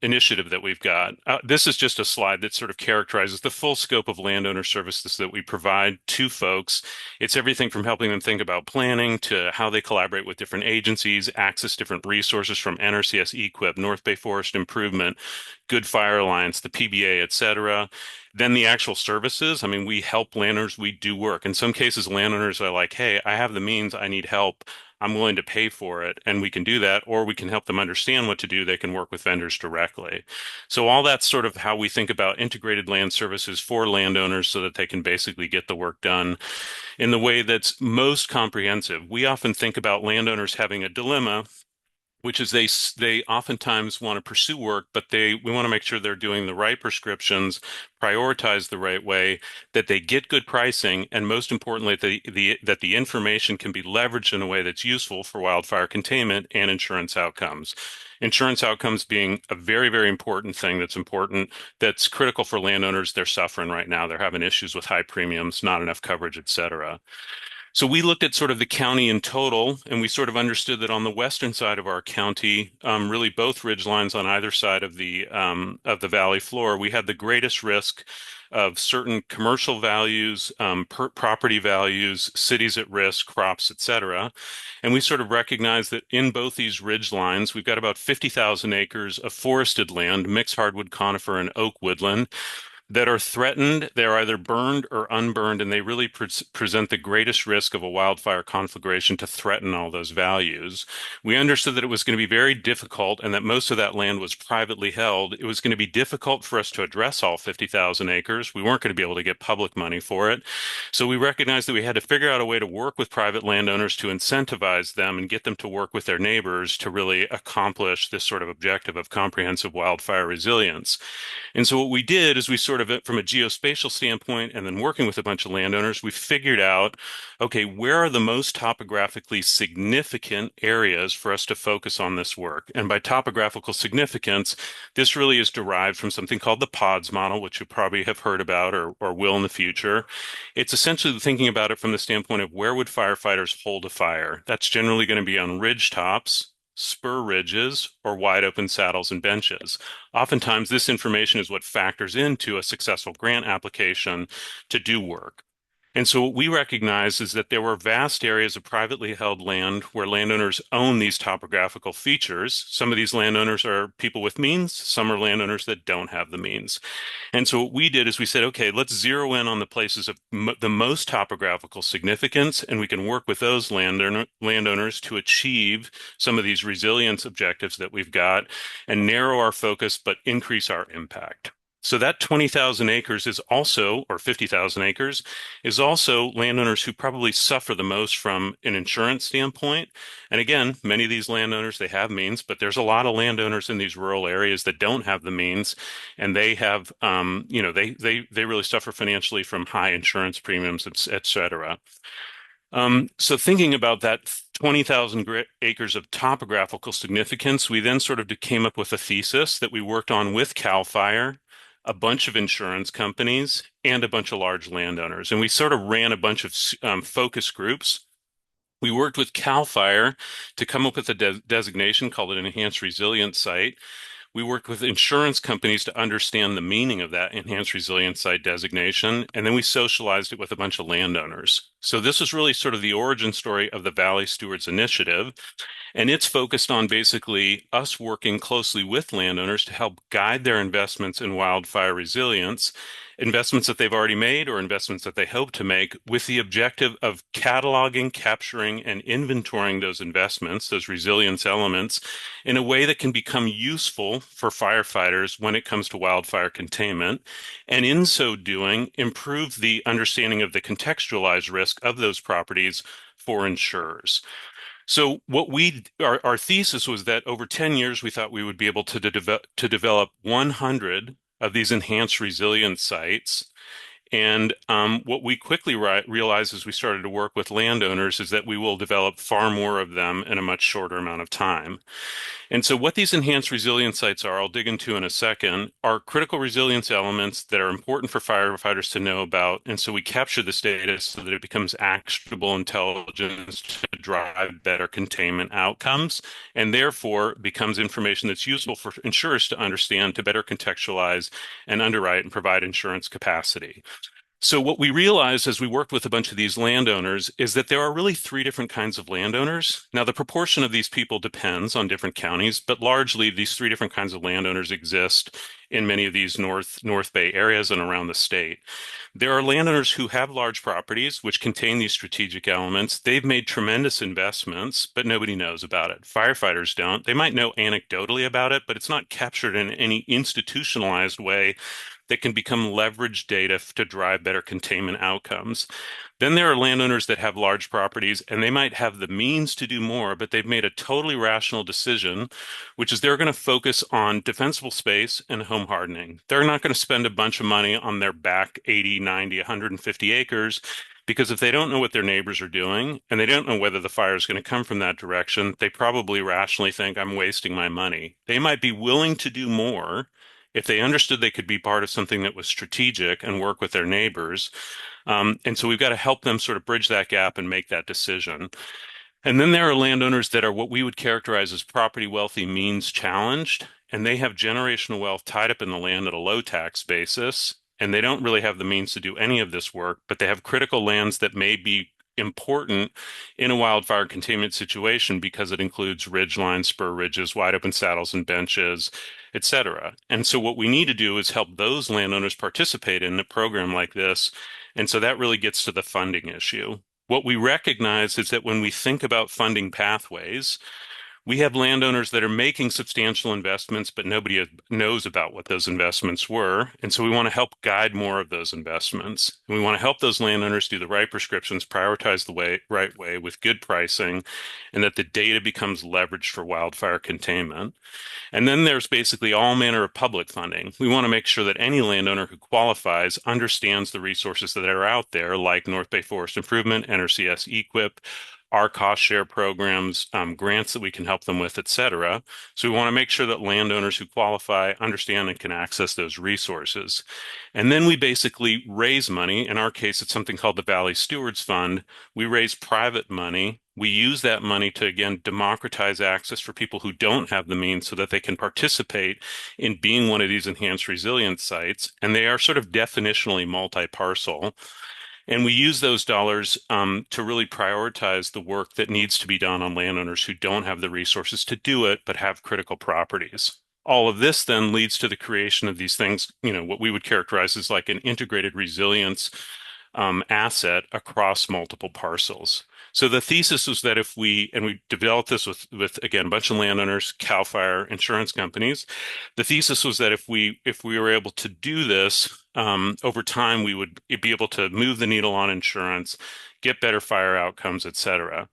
S16: initiative that we've got. This is just a slide that sort of characterizes the full scope of landowner services that we provide to folks. It's everything from helping them think about planning to how they collaborate with different agencies, access different resources from NRCS, EQIP, North Bay Forest Improvement, Good Fire Alliance, the PBA, et cetera. Then the actual services, I mean, we help landowners, we do work. In some cases, landowners are like, hey, I have the means, I need help. I'm willing to pay for it, and we can do that, or we can help them understand what to do. They can work with vendors directly. So all that's sort of how we think about integrated land services for landowners so that they can basically get the work done in the way that's most comprehensive. We often think about landowners having a dilemma, which is they oftentimes want to pursue work, but we want to make sure they're doing the right prescriptions, prioritize the right way, that they get good pricing, and most importantly, that the information can be leveraged in a way that's useful for wildfire containment and insurance outcomes. Insurance outcomes being a very, very important thing that's critical for landowners. They're suffering right now. They're having issues with high premiums, not enough coverage, et cetera. So we looked at sort of the county in total, and we sort of understood that on the western side of our county, really both ridge lines on either side of the valley floor, we had the greatest risk of certain commercial values, property values, cities at risk, crops, et cetera. And we sort of recognized that in both these ridge lines, we've got about 50,000 acres of forested land, mixed hardwood, conifer, and oak woodland, that are threatened. They're either burned or unburned, and they really present the greatest risk of a wildfire conflagration to threaten all those values. We understood that it was going to be very difficult and that most of that land was privately held. It was going to be difficult for us to address all 50,000 acres. We weren't going to be able to get public money for it. So we recognized that we had to figure out a way to work with private landowners to incentivize them and get them to work with their neighbors to really accomplish this sort of objective of comprehensive wildfire resilience. And so what we did is we sort of, from a geospatial standpoint, and then working with a bunch of landowners, we figured out, okay, where are the most topographically significant areas for us to focus on this work? And by topographical significance, this really is derived from something called the PODS model, which you probably have heard about or will in the future. It's essentially thinking about it from the standpoint of where would firefighters hold a fire? That's generally going to be on ridge tops, spur ridges, or wide open saddles and benches. Oftentimes, this information is what factors into a successful grant application to do work. And so what we recognize is that there were vast areas of privately held land where landowners own these topographical features. Some of these landowners are people with means, some are landowners that don't have the means. And so what we did is we said, okay, let's zero in on the places of the most topographical significance, and we can work with those landowners to achieve some of these resilience objectives that we've got and narrow our focus, but increase our impact. So that 20,000 acres is also, or 50,000 acres, is also landowners who probably suffer the most from an insurance standpoint. And again, many of these landowners, they have means, but there's a lot of landowners in these rural areas that don't have the means, and they have, they really suffer financially from high insurance premiums, et cetera. So thinking about that 20,000 acres of topographical significance, we then sort of came up with a thesis that we worked on with CAL FIRE, a bunch of insurance companies, and a bunch of large landowners. And we sort of ran a bunch of focus groups. We worked with CAL FIRE to come up with a designation called an Enhanced Resilience Site. We worked with insurance companies to understand the meaning of that Enhanced Resilience Site designation, and then we socialized it with a bunch of landowners. So this is really sort of the origin story of the Valley Stewards Initiative. And it's focused on basically us working closely with landowners to help guide their investments in wildfire resilience, investments that they've already made or investments that they hope to make, with the objective of cataloging, capturing, and inventorying those investments, those resilience elements, in a way that can become useful for firefighters when it comes to wildfire containment. And in so doing, improve the understanding of the contextualized risk of those properties for insurers. So what our thesis was that over 10 years, we thought we would be able to develop 100 of these enhanced resilience sites. And what we quickly realized as we started to work with landowners is that we will develop far more of them in a much shorter amount of time. And so what these enhanced resilience sites are, I'll dig into in a second, are critical resilience elements that are important for firefighters to know about. And so we capture this data so that it becomes actionable intelligence to drive better containment outcomes, and therefore becomes information that's useful for insurers to understand, to better contextualize and underwrite and provide insurance capacity. So what we realized as we worked with a bunch of these landowners is that there are really three different kinds of landowners. Now, the proportion of these people depends on different counties, but largely these three different kinds of landowners exist in many of these North Bay areas and around the state. There are landowners who have large properties which contain these strategic elements. They've made tremendous investments, but nobody knows about it. Firefighters don't. They might know anecdotally about it, but it's not captured in any institutionalized way that can become leverage data to drive better containment outcomes. Then there are landowners that have large properties and they might have the means to do more, but they've made a totally rational decision, which is they're going to focus on defensible space and home hardening. They're not going to spend a bunch of money on their back 80, 90, 150 acres, because if they don't know what their neighbors are doing and they don't know whether the fire is going to come from that direction, they probably rationally think I'm wasting my money. They might be willing to do more if they understood they could be part of something that was strategic and work with their neighbors. And so we've got to help them sort of bridge that gap and make that decision. And then there are landowners that are what we would characterize as property wealthy means challenged, and they have generational wealth tied up in the land at a low tax basis, and they don't really have the means to do any of this work, but they have critical lands that may be important in a wildfire containment situation because it includes ridge lines, spur ridges, wide open saddles and benches, etc. And so what we need to do is help those landowners participate in a program like this. And so that really gets to the funding issue. What we recognize is that when we think about funding pathways, we have landowners that are making substantial investments, but nobody knows about what those investments were. And so we want to help guide more of those investments. And we want to help those landowners do the right prescriptions, prioritize the right way with good pricing, and that the data becomes leveraged for wildfire containment. And then there's basically all manner of public funding. We want to make sure that any landowner who qualifies understands the resources that are out there, like North Bay Forest Improvement, NRCS EQIP, our cost share programs, grants that we can help them with, et cetera. So we want to make sure that landowners who qualify understand and can access those resources. And then we basically raise money. In our case, it's something called the Valley Stewards Fund. We raise private money. We use that money to, again, democratize access for people who don't have the means so that they can participate in being one of these enhanced resilience sites. And they are sort of definitionally multi-parcel. And we use those dollars to really prioritize the work that needs to be done on landowners who don't have the resources to do it, but have critical properties. All of this then leads to the creation of these things, what we would characterize as like an integrated resilience asset across multiple parcels. So the thesis was that and we developed this with again, a bunch of landowners, CAL FIRE, insurance companies. The thesis was that if we were able to do this, over time, we would be able to move the needle on insurance, get better fire outcomes, et cetera.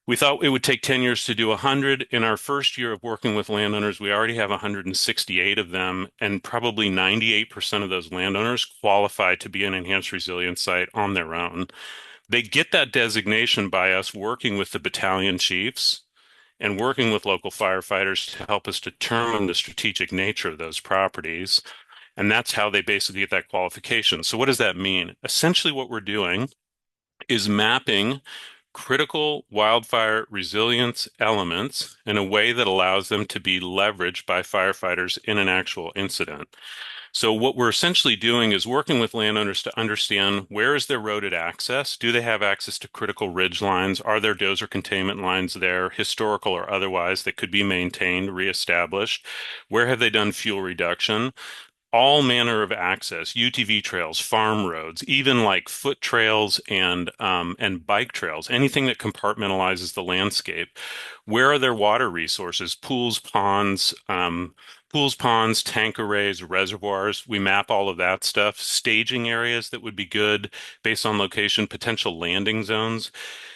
S16: We thought it would take 10 years to do 100. In our first year of working with landowners, we already have 168 of them, and probably 98% of those landowners qualify to be an enhanced resilience site on their own. They get that designation by us working with the battalion chiefs and working with local firefighters to help us determine the strategic nature of those properties. And that's how they basically get that qualification. So what does that mean? Essentially, what we're doing is mapping critical wildfire resilience elements in a way that allows them to be leveraged by firefighters in an actual incident. So what we're essentially doing is working with landowners to understand where is their roaded access? Do they have access to critical ridge lines? Are there dozer containment lines there, historical or otherwise, that could be maintained, reestablished? Where have they done fuel reduction? All manner of access, UTV trails, farm roads, even like foot trails and bike trails, anything that compartmentalizes the landscape. Where are their water resources, pools, ponds, pools, ponds, tank arrays, reservoirs. We map all of that stuff. Staging areas that would be good based on location, potential landing zones.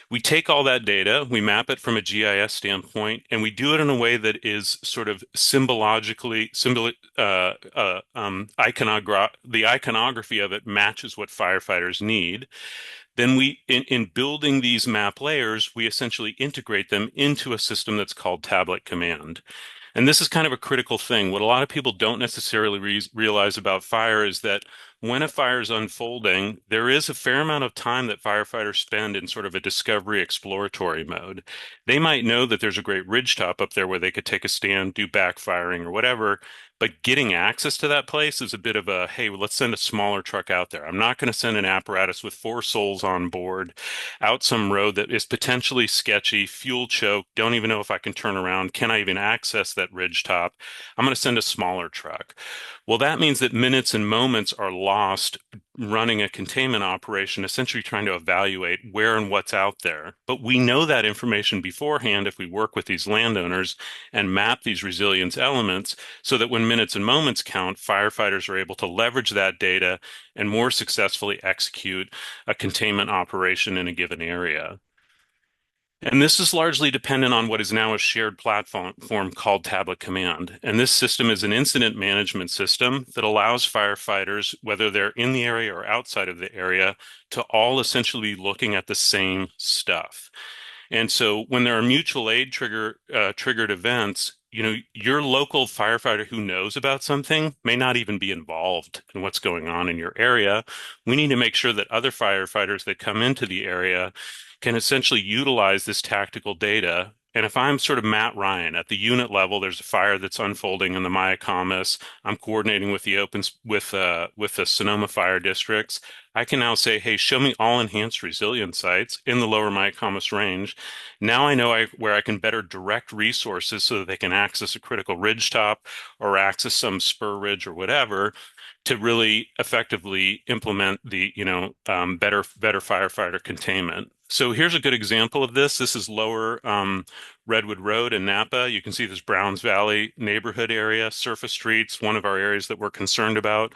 S16: We take all that data, we map it from a GIS standpoint, and we do it in a way that is sort of the iconography of it matches what firefighters need. Then in building these map layers, we essentially integrate them into a system that's called tablet command. And this is kind of a critical thing. What a lot of people don't necessarily realize about fire is that when a fire is unfolding, there is a fair amount of time that firefighters spend in sort of a discovery exploratory mode. They might know that there's a great ridgetop up there where they could take a stand, do backfiring or whatever, but getting access to that place is a bit of a, hey, well, let's send a smaller truck out there. I'm not going to send an apparatus with 4 souls on board out some road that is potentially sketchy, fuel choke, don't even know if I can turn around. Can I even access that ridge top? I'm going to send a smaller truck. Well, that means that minutes and moments are lost running a containment operation, essentially trying to evaluate where and what's out there. But we know that information beforehand if we work with these landowners and map these resilience elements so that when minutes and moments count, firefighters are able to leverage that data and more successfully execute a containment operation in a given area. And this is largely dependent on what is now a shared platform called Tablet Command. And this system is an incident management system that allows firefighters, whether they're in the area or outside of the area, to all essentially be looking at the same stuff. And so when there are mutual aid triggered events, your local firefighter who knows about something may not even be involved in what's going on in your area. We need to make sure that other firefighters that come into the area can essentially utilize this tactical data. And if I'm sort of Matt Ryan at the unit level, there's a fire that's unfolding in the Mayacamas. I'm coordinating with the Sonoma fire districts. I can now say, hey, show me all enhanced resilience sites in the lower Mayacamas range. Now I know where I can better direct resources so that they can access a critical ridge top or access some spur ridge or whatever to really effectively implement the better firefighter containment. So here's a good example of this. This is lower Redwood Road in Napa. You can see this Browns Valley neighborhood area, surface streets, one of our areas that we're concerned about.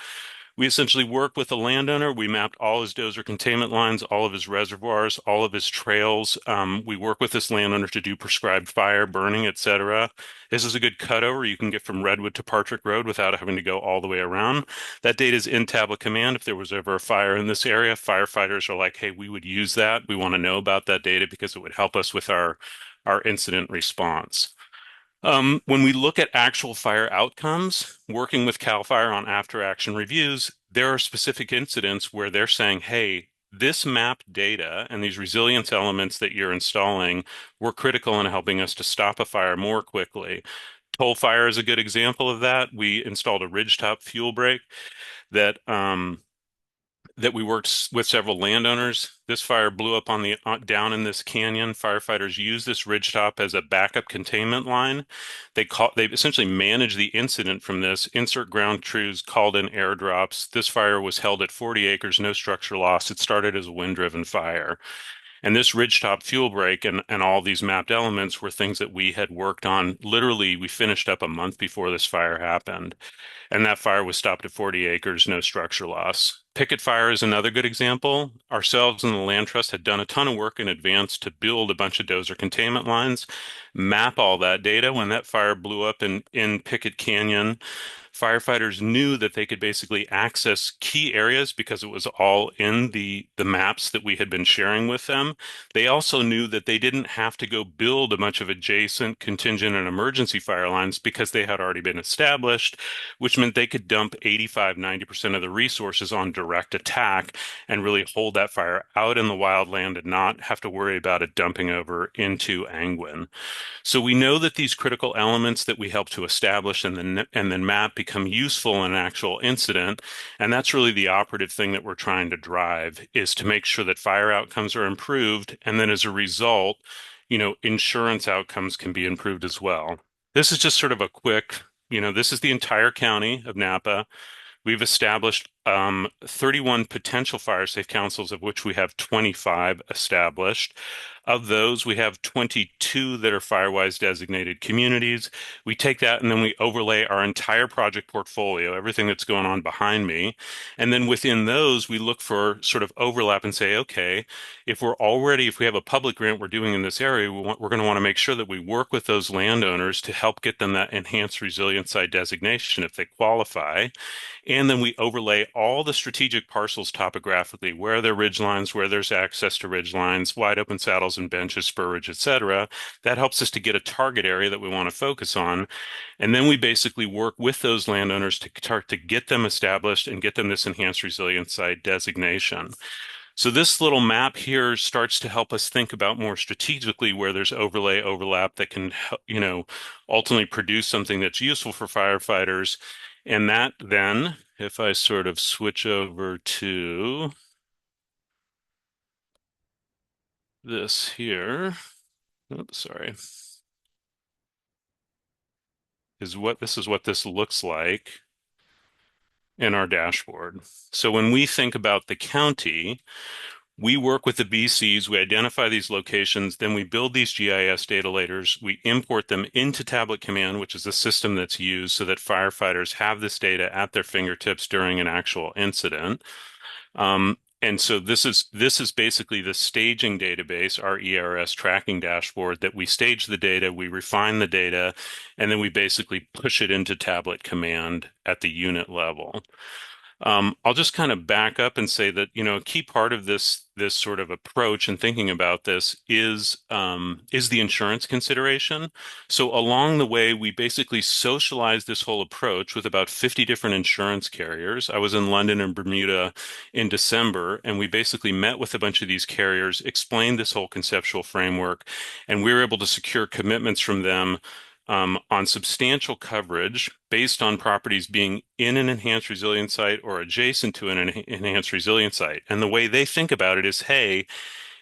S16: We essentially worked with the landowner. We mapped all his dozer containment lines, all of his reservoirs, all of his trails. We work with this landowner to do prescribed fire, burning, etc. This is a good cutover. You can get from Redwood to Partrick Road without having to go all the way around. That data is in Tablet Command. If there was ever a fire in this area, firefighters are like, hey, we would use that. We want to know about that data because it would help us with our incident response. When we look at actual fire outcomes, working with CAL FIRE on after action reviews, there are specific incidents where they're saying, hey, this map data and these resilience elements that you're installing were critical in helping us to stop a fire more quickly. Toll Fire is a good example of that. We installed a ridgetop fuel break that we worked with several landowners. This fire blew up down in this canyon. Firefighters used this ridgetop as a backup containment line. They essentially managed the incident from this. Insert ground crews called in airdrops. This fire was held at 40 acres, no structure loss. It started as a wind-driven fire. And this ridgetop fuel break and all these mapped elements were things that we had worked on. Literally, we finished up a month before this fire happened. And that fire was stopped at 40 acres, no structure loss. Picket fire is another good example. Ourselves and the Land Trust had done a ton of work in advance to build a bunch of dozer containment lines, map all that data. When that fire blew up in Picket Canyon, firefighters knew that they could basically access key areas because it was all in the maps that we had been sharing with them. They also knew that they didn't have to go build a bunch of adjacent contingent and emergency fire lines because they had already been established, which meant they could dump 85-90% of the resources on direct attack and really hold that fire out in the wildland and not have to worry about it dumping over into Angwin. So we know that these critical elements that we help to establish and then map become useful in an actual incident. And that's really the operative thing that we're trying to drive, is to make sure that fire outcomes are improved. And then as a result, insurance outcomes can be improved as well. This is just sort of a quick, this is the entire county of Napa. We've established 31 potential fire safe councils, of which we have 25 established. Of those, we have 22 that are Firewise designated communities. We take that and then we overlay our entire project portfolio, everything that's going on behind me. And then within those, we look for sort of overlap and say, okay, if we have a public grant we're doing in this area, we're going to want to make sure that we work with those landowners to help get them that enhanced resilience site designation if they qualify. And then we overlay all the strategic parcels topographically, where there are ridge lines, where there's access to ridge lines, wide open saddles and benches, spur ridge, et cetera. That helps us to get a target area that we want to focus on. And then we basically work with those landowners to start to get them established and get them this enhanced resilience site designation. So this little map here starts to help us think about more strategically where there's overlap that can, ultimately produce something that's useful for firefighters. And that then, if I sort of switch over to this here, oops, sorry, this is what this looks like in our dashboard. So when we think about the county, we work with the BCs, we identify these locations, then we build these GIS data layers, we import them into Tablet Command, which is a system that's used so that firefighters have this data at their fingertips during an actual incident. And so this is basically the staging database, our ERS tracking dashboard, that we stage the data, we refine the data, and then we basically push it into Tablet Command at the unit level. I'll just kind of back up and say that, a key part of this sort of approach and thinking about this is the insurance consideration. So along the way, we basically socialized this whole approach with about 50 different insurance carriers. I was in London and Bermuda in December, and we basically met with a bunch of these carriers, explained this whole conceptual framework, and we were able to secure commitments from them on substantial coverage based on properties being in an enhanced resilience site or adjacent to an enhanced resilience site. And the way they think about it is, hey,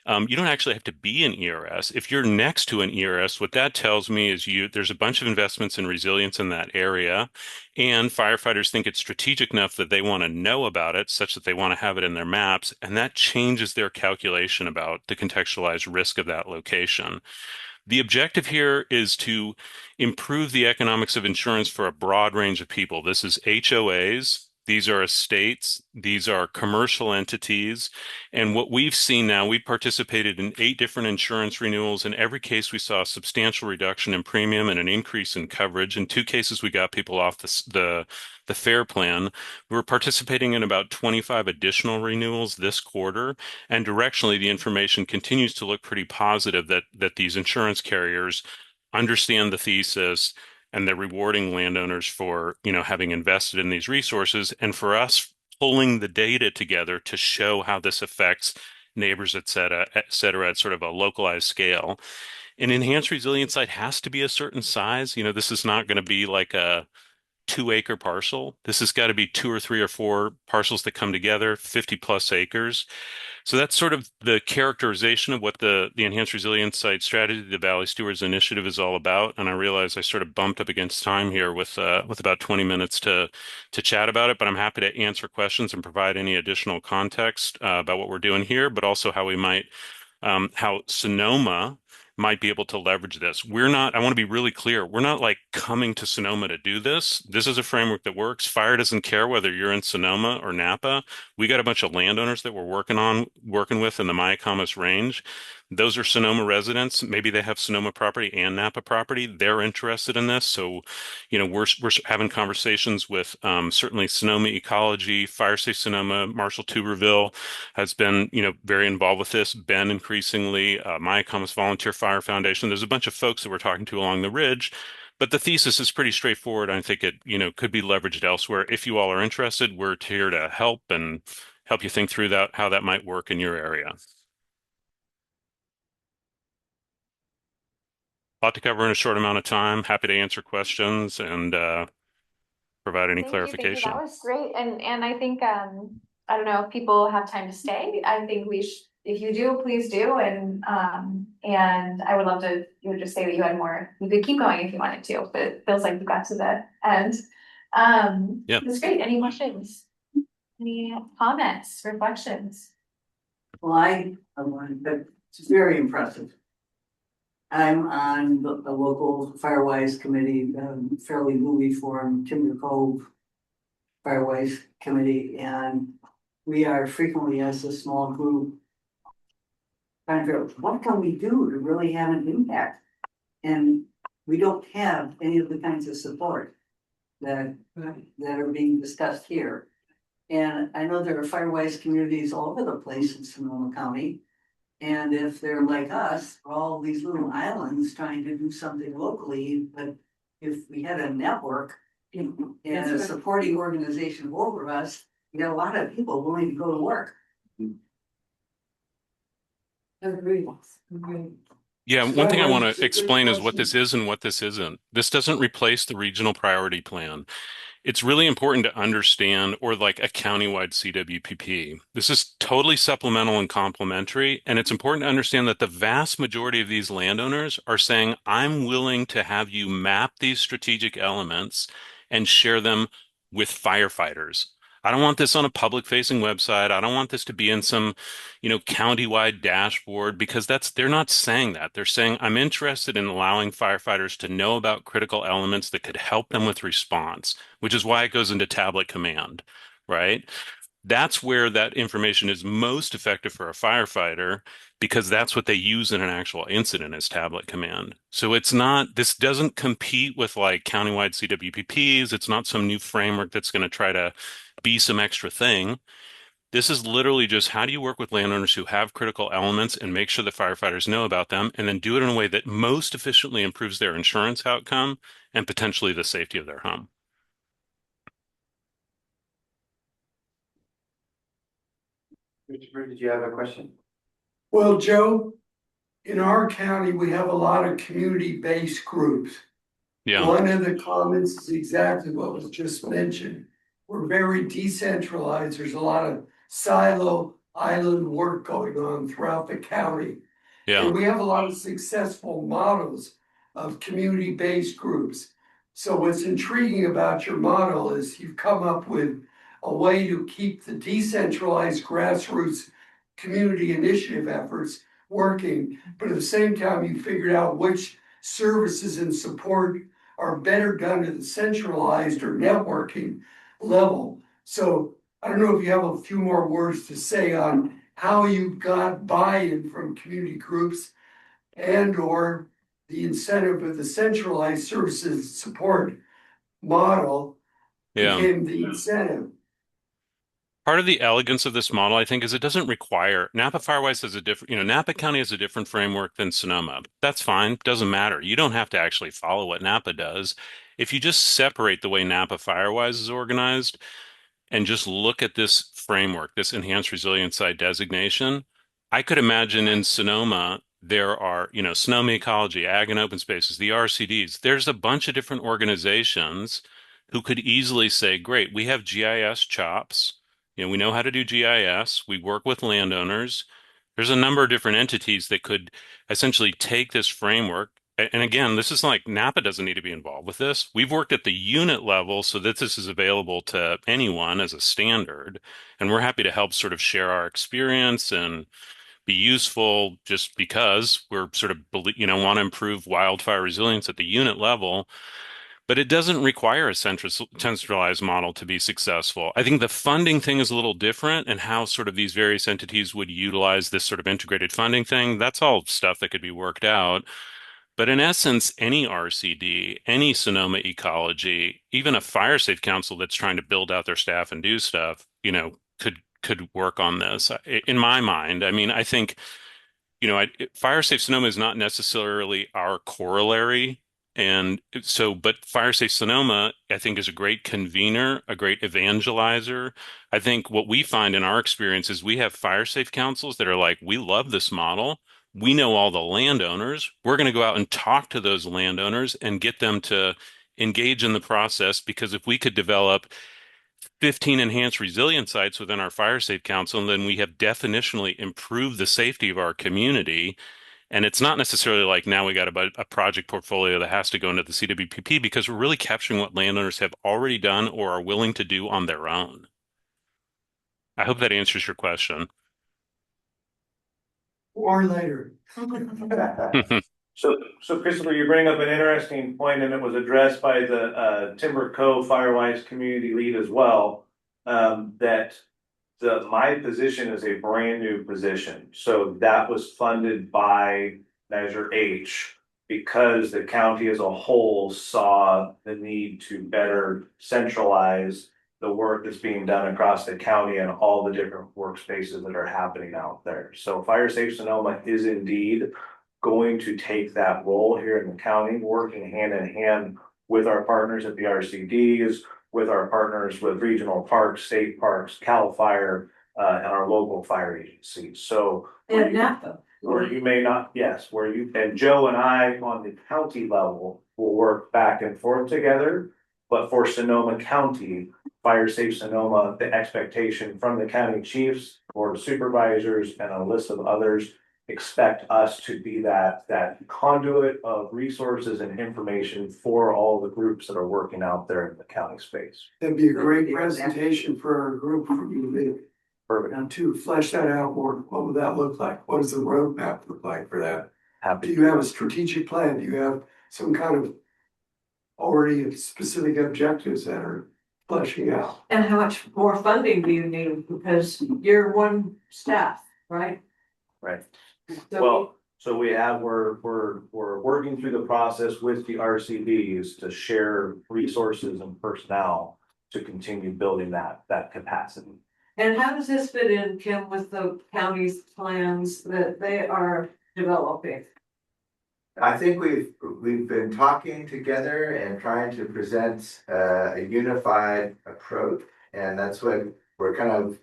S16: you don't actually have to be an ERS. If you're next to an ERS, what that tells me is there's a bunch of investments in resilience in that area, and firefighters think it's strategic enough that they want to know about it, such that they want to have it in their maps, and that changes their calculation about the contextualized risk of that location. The objective here is to improve the economics of insurance for a broad range of people. This is HOAs. These are estates. These are commercial entities. And what we've seen now, we participated in 8 different insurance renewals. In every case, we saw a substantial reduction in premium and an increase in coverage. In 2 cases, we got people off the FAIR plan. We're participating in about 25 additional renewals this quarter. And directionally, the information continues to look pretty positive that these insurance carriers understand the thesis, and they're rewarding landowners for, having invested in these resources, and for us pulling the data together to show how this affects neighbors, et cetera, at sort of a localized scale. An enhanced resilience site has to be a certain size. This is not going to be like a 2-acre parcel. This has got to be 2 or 3 or 4 parcels that come together, 50 plus acres. So that's sort of the characterization of what the Enhanced Resilience Site Strategy, the Valley Stewards Initiative, is all about. And I realize I sort of bumped up against time here with about 20 minutes to chat about it, but I'm happy to answer questions and provide any additional context about what we're doing here, but also how we might, how Sonoma might be able to leverage this. I want to be really clear. We're not like coming to Sonoma to do this. This is a framework that works. Fire doesn't care whether you're in Sonoma or Napa. We got a bunch of landowners that we're working with in the Mayacamas range. Those are Sonoma residents. Maybe they have Sonoma property and Napa property. They're interested in this. So, we're having conversations with certainly Sonoma Ecology, Fire Safe Sonoma, Marshall Tuberville has been, very involved with this. Ben increasingly, Mayacamas Volunteer Fire Foundation. There's a bunch of folks that we're talking to along the ridge. But the thesis is pretty straightforward. I think it, could be leveraged elsewhere. If you all are interested, we're here to help and help you think through how that might work in your area. A lot to cover in a short amount of time. Happy to answer questions and provide any clarification.
S1: That was great. And I think, I don't know if people have time to stay. I think if you do, please do. And I would love to, you would just say that you had more, you could keep going if you wanted to, but it feels like you got to the end.
S16: Yeah.
S1: That's great. Any questions? Any comments, reflections?
S12: Well, I want, but it's very impressive. I'm on the local Firewise committee, fairly newly formed Timber Cove Firewise committee, and we are frequently as a small group trying to figure out what can we do to really have an impact? And we don't have any of the kinds of support that are being discussed here. And I know there are Firewise communities all over the place in Sonoma County. And if they're like us, all these little islands trying to do something locally, but if we had a network and a supporting organization over us, we got a lot of people willing to go to work. Agreed.
S16: Yeah, one thing I want to explain is what this is and what this isn't. This doesn't replace the regional priority plan. It's really important to understand, or like a countywide CWPP. This is totally supplemental and complementary, and it's important to understand that the vast majority of these landowners are saying, I'm willing to have you map these strategic elements and share them with firefighters. I don't want this on a public-facing website. I don't want this to be in some, countywide dashboard, because they're not saying that. They're saying, I'm interested in allowing firefighters to know about critical elements that could help them with response, which is why it goes into tablet command, right? That's where that information is most effective for a firefighter, because that's what they use in an actual incident is tablet command. So this doesn't compete with like countywide CWPPs. It's not some new framework that's going to try to be some extra thing. This is literally just how do you work with landowners who have critical elements and make sure the firefighters know about them, and then do it in a way that most efficiently improves their insurance outcome and potentially the safety of their home.
S13: Christopher, did you have a question?
S3: Well, Joe, in our county, we have a lot of community-based groups.
S16: Yeah.
S3: One of the comments is exactly what was just mentioned. We're very decentralized. There's a lot of silo island work going on throughout the county.
S16: Yeah.
S3: And we have a lot of successful models of community-based groups. So what's intriguing about your model is you've come up with a way to keep the decentralized grassroots community initiative efforts working, but at the same time, you figured out which services and support are better done at the centralized or networking level. So I don't know if you have a few more words to say on how you got buy-in from community groups and or the incentive of the centralized services support model became the incentive.
S16: Part of the elegance of this model, I think, is it doesn't require Napa Firewise has a different, Napa County has a different framework than Sonoma. That's fine. Doesn't matter. You don't have to actually follow what Napa does. If you just separate the way Napa Firewise is organized and just look at this framework, this enhanced resilience site designation, I could imagine in Sonoma, there are, Sonoma Ecology, Ag and Open Spaces, the RCDs. There's a bunch of different organizations who could easily say, great, we have GIS chops. We know how to do GIS. We work with landowners. There's a number of different entities that could essentially take this framework. And again, this is like Napa doesn't need to be involved with this. We've worked at the unit level so that this is available to anyone as a standard. And we're happy to help sort of share our experience and be useful just because we're sort of, want to improve wildfire resilience at the unit level. But it doesn't require a centralized model to be successful. I think the funding thing is a little different, and how sort of these various entities would utilize this sort of integrated funding thing. That's all stuff that could be worked out. But in essence, any RCD, any Sonoma Ecology, even a fire safe council that's trying to build out their staff and do stuff, could work on this. In my mind, I mean, I think, Fire Safe Sonoma is not necessarily our corollary. And so, but Fire Safe Sonoma, I think, is a great convener, a great evangelizer. I think what we find in our experience is we have fire safe councils that are like, we love this model. We know all the landowners. We're going to go out and talk to those landowners and get them to engage in the process, because if we could develop 15 enhanced resilience sites within our fire safe council, then we have definitionally improved the safety of our community. And it's not necessarily like now we got a project portfolio that has to go into the CWPP, because we're really capturing what landowners have already done or are willing to do on their own. I hope that answers your question.
S3: Or later.
S2: So Christopher, you bring up an interesting point, and it was addressed by the Timber Co. Firewise community lead as well. That my position is a brand new position, so that was funded by Measure H because the county as a whole saw the need to better centralize the work that's being done across the county and all the different workspaces that are happening out there. So Fire Safe Sonoma is indeed going to take that role here in the county, working hand in hand with our partners at the RCDs, with our partners with regional parks, state parks, CAL FIRE, and our local fire agencies. So
S15: And Napa.
S2: where you may not, yes, where you, and Joe and I on the county level will work back and forth together. But for Sonoma County, Fire Safe Sonoma, the expectation from the county chiefs, board of supervisors, and a list of others expect us to be that conduit of resources and information for all the groups that are working out there in the county space.
S3: That'd be a great presentation for our group for you to
S2: Perfect.
S3: and to flesh that out more. What would that look like? What does the roadmap look like for that?
S2: Happy.
S3: Do you have a strategic plan? Do you have some kind of already specific objectives that are fleshing out?
S15: And how much more funding do you need? Because you're one staff, right?
S2: Right.
S15: So
S2: Well, so we're working through the process with the RCDs to share resources and personnel to continue building that capacity.
S15: and how does this fit in, Kim, with the county's plans that they are developing?
S13: I think we've been talking together and trying to present a unified approach, and that's what we're kind of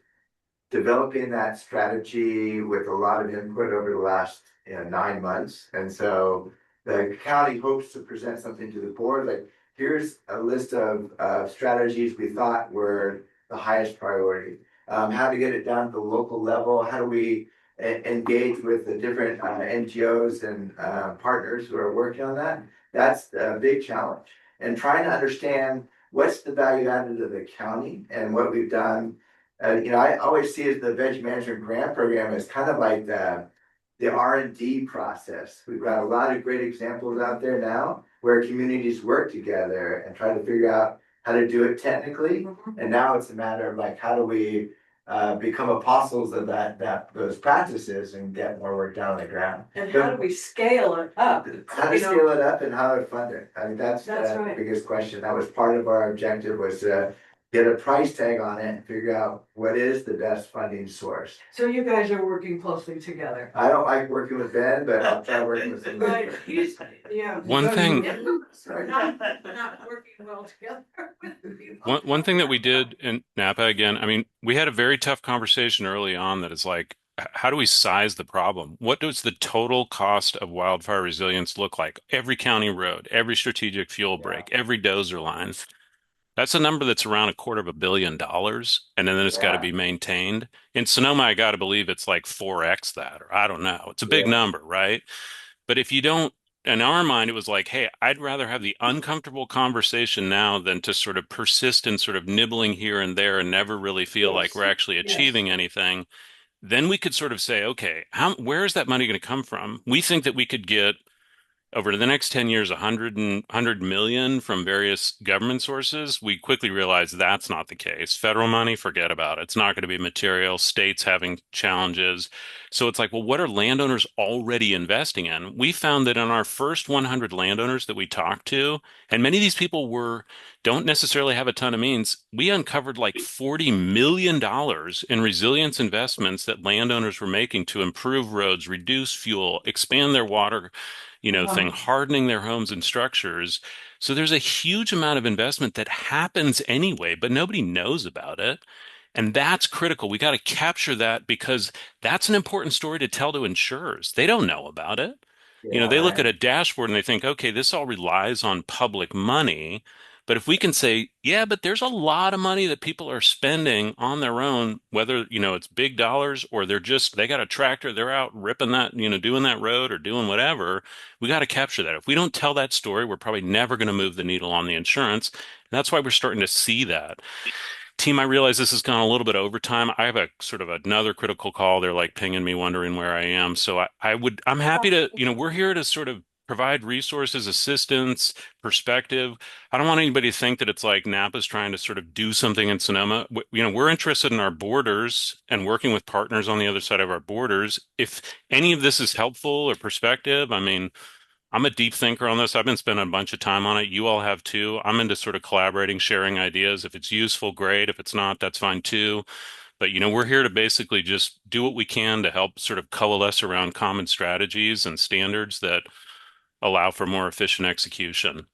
S13: developing that strategy with a lot of input over the last 9 months. And so the county hopes to present something to the board, like here's a list of strategies we thought were the highest priority. How to get it down to the local level, how do we engage with the different NGOs and partners who are working on that. That's a big challenge. And trying to understand what's the value added to the county and what we've done. I always see as the Veg Management Grant Program as kind of like the R&D process. We've got a lot of great examples out there now where communities work together and try to figure out how to do it technically. And now it's a matter of like, how do we become apostles of those practices and get more work down on the ground.
S15: And how do we scale it up?
S13: How to scale it up and how to fund it. I mean, that's
S15: right.
S13: the biggest question. That was part of our objective, was to get a price tag on it and figure out what is the best funding source.
S15: So you guys are working closely together.
S13: I don't like working with Ben, but I'll try working with him.
S15: Right, yeah.
S16: One thing-
S15: Not working well together.
S16: One thing that we did in Napa, again, I mean, we had a very tough conversation early on that is like, how do we size the problem? What does the total cost of wildfire resilience look like? Every county road, every strategic fuel break, every dozer line. That's a number that's around $250 million, and then it's got to be maintained. In Sonoma, I got to believe it's like 4x that, or I don't know. It's a big number, right? But if you don't, in our mind, it was like, hey, I'd rather have the uncomfortable conversation now than to sort of persist in sort of nibbling here and there and never really feel like we're actually achieving anything. Then we could sort of say, okay, where is that money going to come from? We think that we could get over the next 10 years, 100 million from various government sources. We quickly realized that's not the case. Federal money, forget about it. It's not going to be material. States having challenges. So it's like, well, what are landowners already investing in? We found that in our first 100 landowners that we talked to, and many of these people don't necessarily have a ton of means, we uncovered like $40 million in resilience investments that landowners were making to improve roads, reduce fuel, expand their water thing, hardening their homes and structures. So there's a huge amount of investment that happens anyway, but nobody knows about it. And that's critical. We got to capture that because that's an important story to tell to insurers. They don't know about it. They look at a dashboard and they think, okay, this all relies on public money. But if we can say, yeah, but there's a lot of money that people are spending on their own, whether, it's big dollars or they got a tractor, they're out ripping that, doing that road or doing whatever. We got to capture that. If we don't tell that story, we're probably never going to move the needle on the insurance. And that's why we're starting to see that. Team, I realize this has gone a little bit over time. I have a sort of another critical call. They're like pinging me, wondering where I am. So I'm happy to, we're here to sort of provide resources, assistance, perspective. I don't want anybody to think that it's like Napa's trying to sort of do something in Sonoma. We're interested in our borders and working with partners on the other side of our borders. If any of this is helpful or perspective, I mean, I'm a deep thinker on this. I've been spending a bunch of time on it. You all have too. I'm into sort of collaborating, sharing ideas. If it's useful, great. If it's not, that's fine too. But we're here to basically just do what we can to help sort of coalesce around common strategies and standards that allow for more efficient execution.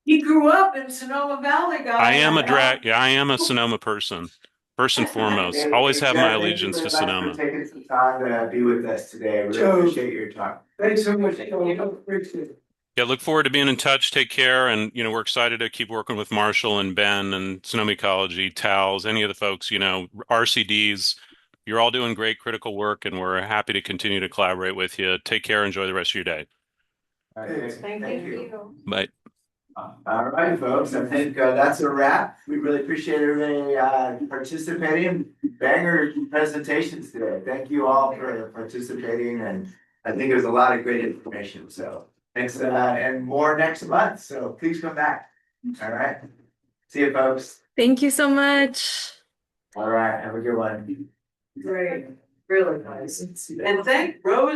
S15: He grew up in Sonoma Valley, guys.
S16: I am a Sonoma person. First and foremost, always have my allegiance to Sonoma.
S13: Thank you for taking some time to be with us today. We really appreciate your time.
S3: Thanks so much. Appreciate it.
S16: Yeah, look forward to being in touch. Take care. And, we're excited to keep working with Marshall and Ben and Sonoma Ecology, TALS, any of the folks, RCDs. You're all doing great critical work, and we're happy to continue to collaborate with you. Take care. Enjoy the rest of your day.
S13: All right,
S15: Thank you.
S16: Bye.
S13: All right, folks, I think that's a wrap. We really appreciate everybody participating. Banger presentations today. Thank you all for participating, and I think there's a lot of great information. So thanks, and more next month. So please come back. All right. See you, folks.
S5: Thank you so much.
S13: All right. Have a good one.
S15: Great, really nice. And thank Rose.